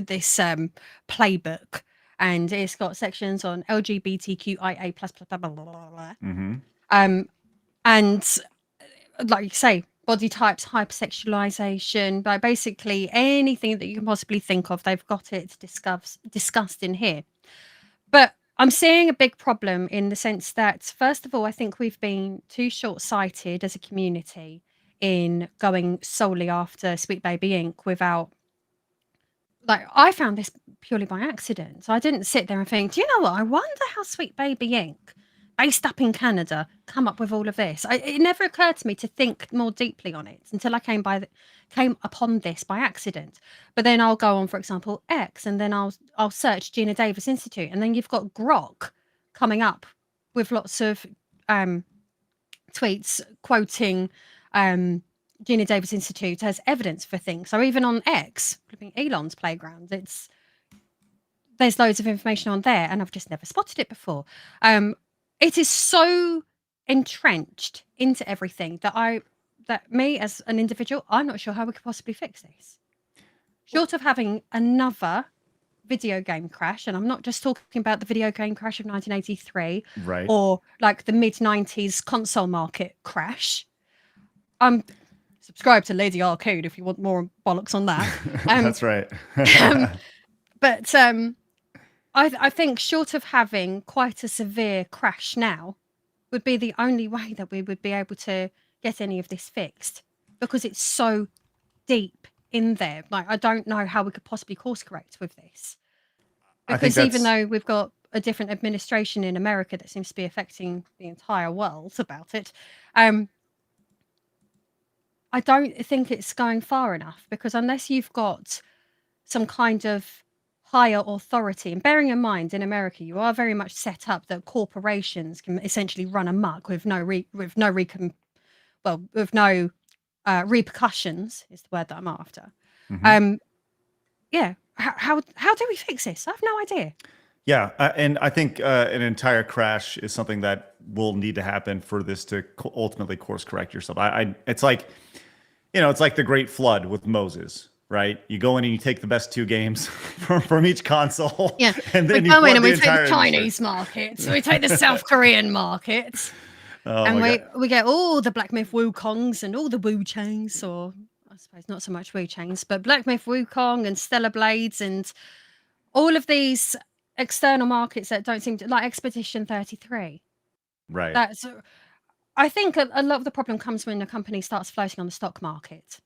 playbook, and it's got sections on LGBTQIA plus blah blah blah blah blah. And like you say, body types, hypersexualization, but basically anything that you can possibly think of, they've got it discussed in here. But I'm seeing a big problem in the sense that, first of all, I think we've been too short-sighted as a community in going solely after Sweet Baby Inc. without, like, I found this purely by accident. I didn't sit there and think, do you know what? I wonder how Sweet Baby Inc., based up in Canada, come up with all of this. It never occurred to me to think more deeply on it until I came upon this by accident. But then I'll go on, for example, X, and then I'll search Gina Davis Institute, and then you've got Grok coming up with lots of tweets quoting Gina Davis Institute as evidence for things. So even on X, Elon's playground, there's loads of information on there, and I've just never spotted it before. It is so entrenched into everything that me as an individual, I'm not sure how we could possibly fix this. Short of having another video game crash, and I'm not just talking about the video game crash of 1983, right, or like the mid-90s console market crash. Subscribe to Lady Arcade if you want more bollocks on that. That's right. But I think short of having quite a severe crash now would be the only way that we would be able to get any of this fixed, because it's so deep in there. Like, I don't know how we could possibly course correct with this, because even though we've got a different administration in America that seems to be affecting the entire world about it, I don't think it's going far enough, because unless you've got some kind of higher authority, and bearing in mind in America you are very much set up that corporations can essentially run amok with no repercussions is the word that I'm after. Yeah, how do we fix this? I have no idea. Yeah, and I think an entire crash is something that will need to happen for this to ultimately course correct yourself. It's like, it's like the Great Flood with Moses, right? You go in and you take the best two games from each console. Yeah, and then we go in and we take the Chinese market, we take the South Korean market, and we get all the Black Myth Wukongs and all the Wu Changs, or I suppose not so much Wu Changs, but Black Myth Wukong and Stellar Blades and all of these external markets that don't seem to, like Expedition 33. Right. I think a lot of the problem comes when a company starts floating on the stock market.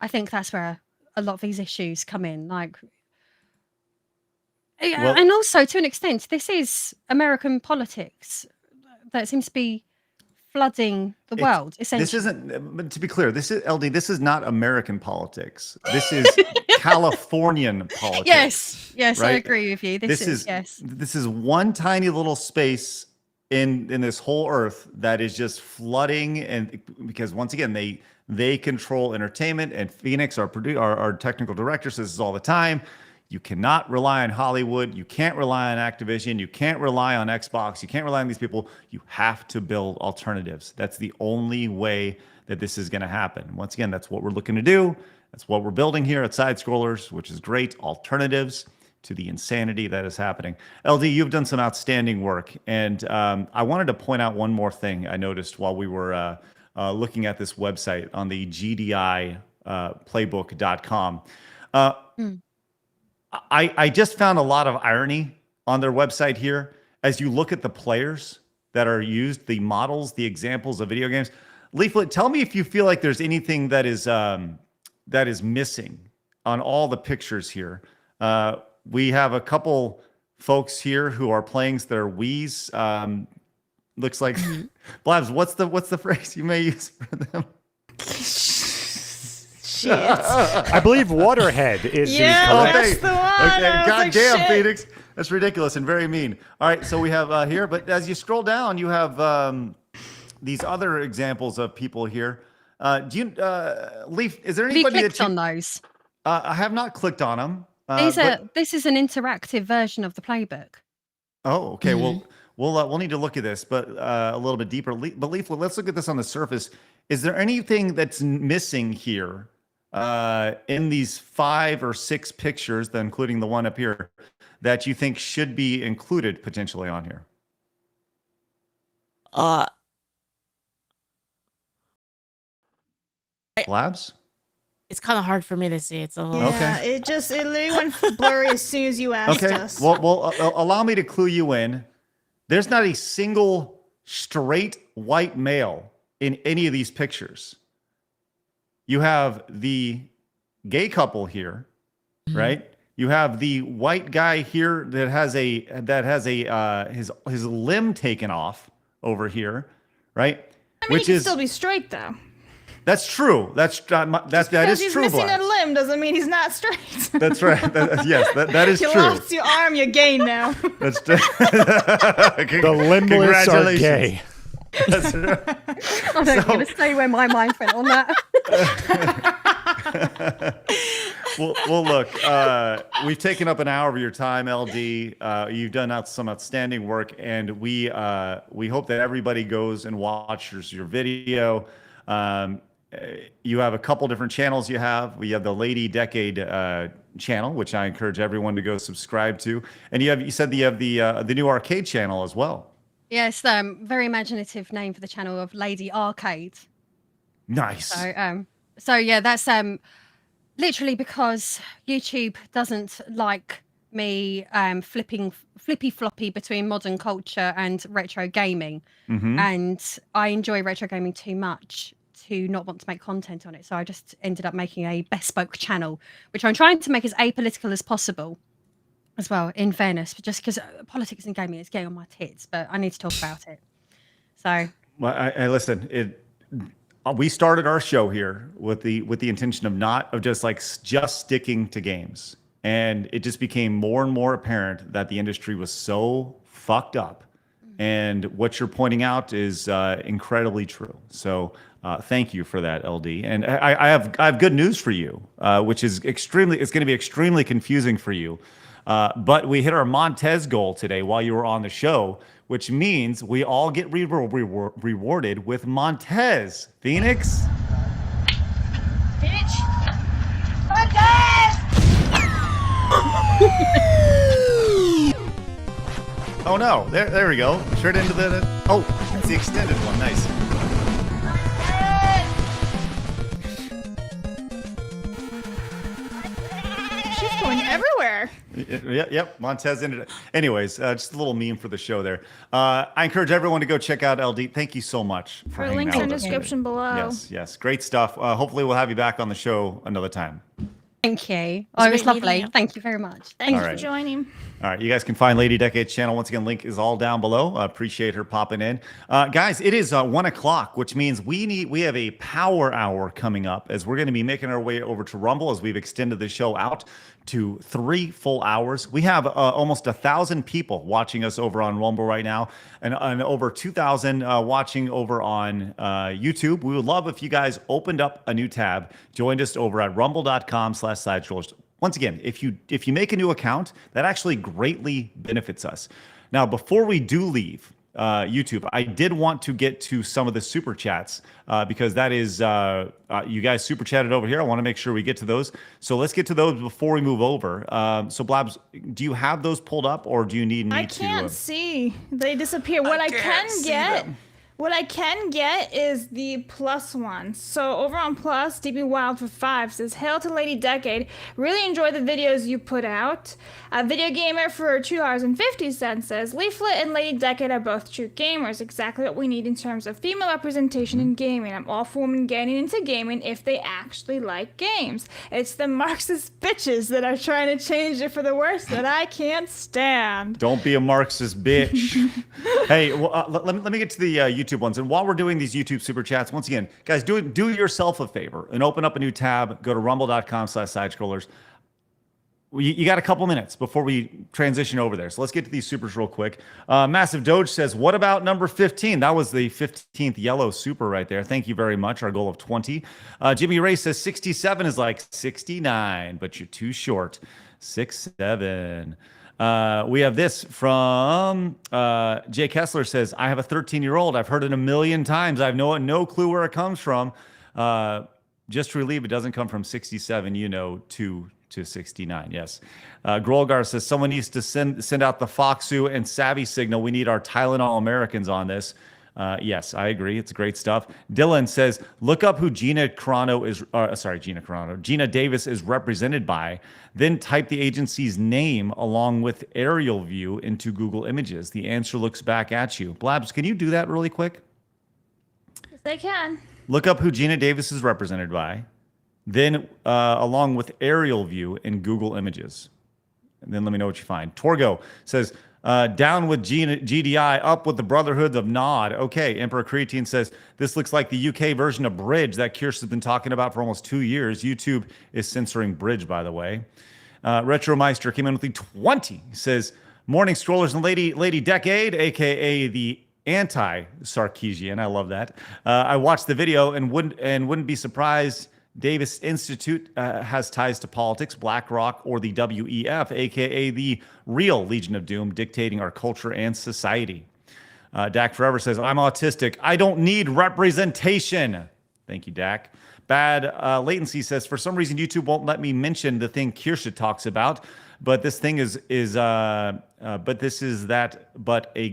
I think that's where a lot of these issues come in. And also, to an extent, this is American politics that seems to be flooding the world, essentially. This isn't, but to be clear, this is not American politics. This is Californian politics. Yes, right? I agree with you. This is one tiny little space in this whole earth that is just flooding, and because once again they control entertainment, and Phoenix, our technical director, says this all the time. You cannot rely on Hollywood. You can't rely on Activision. You can't rely on Xbox. You can't rely on these people. You have to build alternatives. That's the only way that this is going to happen. Once again, that's what we're looking to do. That's what we're building here at Side Scrollers, which is great alternatives to the insanity that is happening. LD, you've done some outstanding work. And I wanted to point out one more thing I noticed while we were looking at this website on the GDI playbook.com. I just found a lot of irony on their website here. As you look at the players that are used, the models, the examples of video games. Leaflet, tell me if you feel like there's anything that is missing on all the pictures here. We have a couple folks here who are playing their Wii's. looks like Blabs. What's the phrase you may use for them? Shit. I believe Waterhead is Yeah, the correct. that's the one. Okay, I was God like, damn, shit. Phoenix. That's ridiculous and very mean. All right, so we have here, but as you scroll down, you have these other examples of people here. Do you, Leaf? Is there Have you anybody clicked that you? on those? I have not clicked on them. This is an interactive version of the playbook. Oh, okay. We'll need to look at this, but a little bit deeper. But Leaf, let's look at this on the surface. Is there anything that's missing here in these 5 or 6 pictures, including the one up here, that you think should be included potentially on here? Blabs? It's kind of hard for me to see. It's a little. Yeah, it literally went blurry as soon as you asked Okay. us. Well, allow me to clue you in. There's not a single straight white male in any of these pictures. You have the gay couple here, right? You have the white guy here that has his limb taken off over here, right? I mean, he can still be straight though. That's true. That is Because he's true. missing Blabs. a limb doesn't mean he's not straight. That's right. Yes, that is You true. lost your arm, you're gay now. That's true. The limbless are gay. That's right. I'm not going to say where my mind went on that. Well, look, we've taken up an hour of your time, LD. You've done some outstanding work, and we hope that everybody goes and watches your video. You have a couple different channels. We have the Lady Decade channel, which I encourage everyone to go subscribe to, and you said you have the new arcade channel as well. Yes, very imaginative name for the channel of Lady Arcade. Nice. So yeah, that's literally because YouTube doesn't like me flippy floppy between modern culture and retro gaming, and I enjoy retro gaming too much to not want to make content on it. So I just ended up making a bespoke channel, which I'm trying to make as apolitical as possible. As well, in fairness, but just because politics and gaming is getting on my tits, but I need to talk about it. So, well, I listen. We started our show here with the intention of just sticking to games, and it just became more and more apparent that the industry was so fucked up, and what you're pointing out is incredibly true. So, thank you for that, LD. And I have good news for you, which is it's going to be extremely confusing for you. But we hit our Montez goal today while you were on the show, which means we all get rewarded with Montez. Phoenix? Bitch! Montez! Oh no, there we go. Straight into the, it's the extended one, nice. She's going everywhere. Yep, Montez ended it. Anyways, just a little meme for the show there. I encourage everyone to go check out LD. Thank you so much for Her hanging links out in the with us. description below. Yes, great stuff. Hopefully we'll have you back on the show another time. thank you. Oh, it was great meeting lovely. you. Thank you very much. Thanks All for right. joining. All right, you guys can find Lady Decade's channel. Once again, link is all down below. Appreciate her popping in. Guys, it is 1 o'clock, which means we have a power hour coming up as we're going to be making our way over to Rumble as we've extended the show out to 3 full hours. We have almost 1,000 people watching us over on Rumble right now, and over 2,000 watching over on YouTube. We would love if you guys opened up a new tab, joined us over at rumble.com/sidestrollers. Once again, if you make a new account, that actually greatly benefits us. Now, before we do leave YouTube, I did want to get to some of the super chats because that is you guys super chatted over here. I want to make sure we get to those. So let's get to those before we move over. So Blabs, do you have those pulled up, or do you need me to? I can't see. They disappear. What I can get, What I can get is the plus one. So over on plus, DB Wild for 5 says, "Hail to Lady Decade. Really enjoy the videos you put out." Video Gamer for $2.50 says, "Leaflet and Lady Decade are both true gamers. Exactly what we need in terms of female representation in gaming. I'm all for women getting into gaming if they actually like games. It's the Marxist bitches that are trying to change it for the worse that I can't stand." Don't be a Marxist bitch. Hey, well, let me get to the YouTube ones. And while we're doing these YouTube super chats, once again, guys, do yourself a favor and open up a new tab. Go to rumble.com/sidescrollers. You got a couple minutes before we transition over there. So let's get to these supers real quick. Massive Doge says, "What about number 15? That was the 15th yellow super right there. Thank you very much. Our goal of 20. Jimmy Ray says 67 is like 69, but you're too short. 67. We have this from Jay Kessler says, "I have a 13-year-old. I've heard it a million times. I have no clue where it comes from. Just to relieve, it doesn't come from 67, to 69. Yes. Grolgar says, "Someone needs to send out the Foxu and Savvy signal. We need our Tylenol Americans on this." Yes, I agree. It's great stuff. Dylan says, "Look up who Gina Davis is represented by. Then type the agency's name along with aerial view into Google Images. The answer looks back at you." Blabs, can you do that really quick? Yes, I can. Look up who Gina Davis is represented by. Then along with aerial view in Google Images. And then let me know what you find. Torgo says, "Down with GDI, up with the Brotherhood of Nod." Okay, Emperor Creatine says, "This looks like the UK version of Bridge that Kirsch has been talking about for almost 2 years. YouTube is censoring Bridge, by the way." Retromeister came in with the 20. He says, "Morning strollers and Lady Decade, aka the anti-Sarkeesian." I love that. "I watched the video and wouldn't be surprised Davis Institute has ties to politics, BlackRock, or the WEF, aka the real Legion of Doom, dictating our culture and society." Dak Forever says, "I'm autistic. I don't need representation." Thank you, Dak. Bad Latency says, "For some reason, YouTube won't let me mention the thing Kirsha talks about, but this thing is a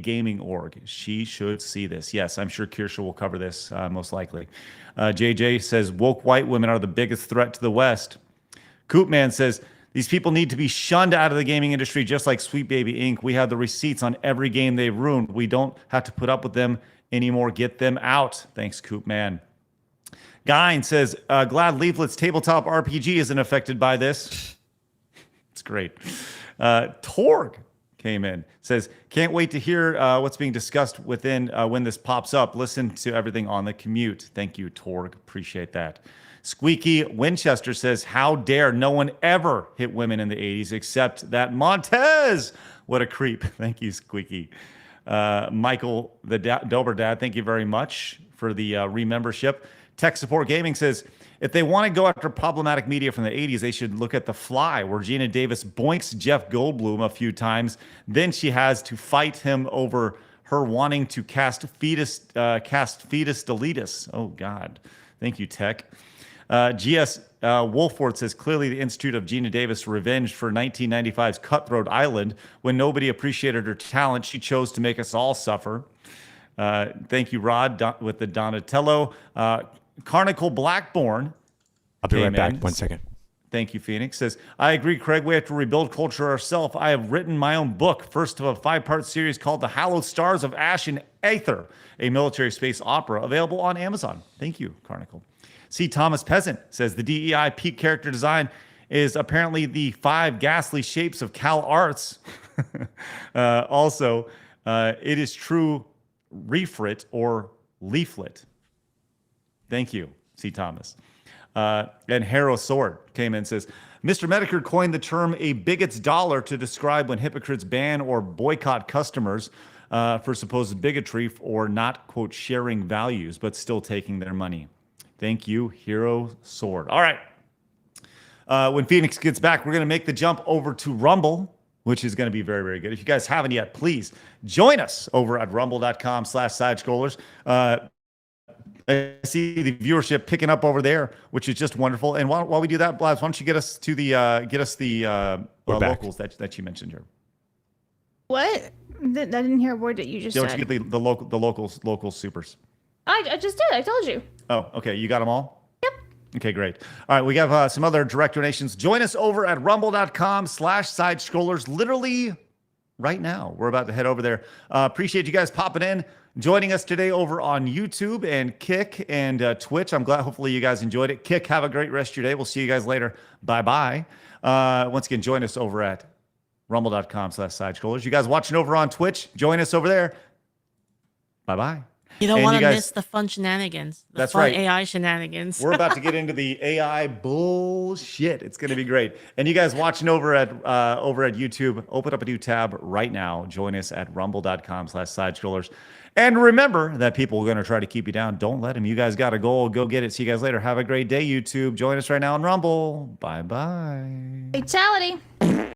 gaming org. She should see this." Yes, I'm sure Kirsha will cover this most likely. JJ says, "Woke white women are the biggest threat to the West." Coopman says, "These people need to be shunned out of the gaming industry, just like Sweet Baby Inc. We have the receipts on every game they've ruined. We don't have to put up with them anymore. Get them out." Thanks, Coopman. Guine says, "Glad Leaflet's tabletop RPG isn't affected by this." It's great. Torg came in, says, "Can't wait to hear what's being discussed within when this pops up. Listen to everything on the commute." Thank you, Torg. Appreciate that. Squeaky Winchester says, "How dare no one ever hit women in the 80s except that Montez. What a creep." Thank you, Squeaky. Michael, the Dober Dad, thank you very much for the remembership. Tech Support Gaming says, "If they want to go after problematic media from the 80s, they should look at The Fly, where Gina Davis boinks Jeff Goldblum a few times. Then she has to fight him over her wanting to cast fetus deletus." Oh, God. Thank you, Tech. GS Wolford says, "Clearly the Institute of Gina Davis revenged for 1995's Cutthroat Island. When nobody appreciated her talent, she chose to make us all suffer." Thank you, Rod, with the Donatello. Carnicle Blackborn. I'll be right back. 1 second. Thank you, Phoenix. Says, "I agree, Craig. We have to rebuild culture ourselves. I have written my own book, first of a 5-part series called The Hallowed Stars of Ash and Aether, a military space opera, available on Amazon." Thank you, Carnicle. C. Thomas Peasant says, "The DEI peak character design is apparently the 5 ghastly shapes of Cal Arts." Also, it is true refrit or leaflet. Thank you, C. Thomas. And Harrow Sword came in and says, "Mr. Medicare coined the term a bigot's dollar to describe when hypocrites ban or boycott customers for supposed bigotry or not, quote, sharing values, but still taking their money." Thank you, Hero Sword. All right. When Phoenix gets back, we're going to make the jump over to Rumble, which is going to be very, very good. If you guys haven't yet, please join us over at rumble.com/sidescrollers. I see the viewership picking up over there, which is just wonderful. And while we do that, Blabs, why don't you get us the locals that you mentioned here? What? I didn't hear a word that you just Don't said. you get the local supers? I just did. I told you. Oh, okay. You got them all? Yep. Okay, great. All right, we have some other direct donations. Join us over at rumble.com/side scrollers. Literally right now. We're about to head over there. Appreciate you guys popping in, joining us today over on YouTube and Kick and Twitch. I'm glad. Hopefully you guys enjoyed it. Kick, have a great rest of your day. We'll see you guys later. Bye-bye. Once again, join us over at rumble.com/side scrollers. You guys watching over on Twitch, join us over there. Bye-bye. You don't And want you to guys- miss the fun shenanigans. The That's fun right. AI shenanigans. We're about to get into the AI bullshit. It's going to be great. And you guys watching over at YouTube, open up a new tab right now. Join us at rumble.com/side scrollers. And remember that people are going to try to keep you down. Don't let them. You guys got a goal. Go get it. See you guys later. Have a great day, YouTube. Join us right now on Rumble. Bye-bye. Fatality.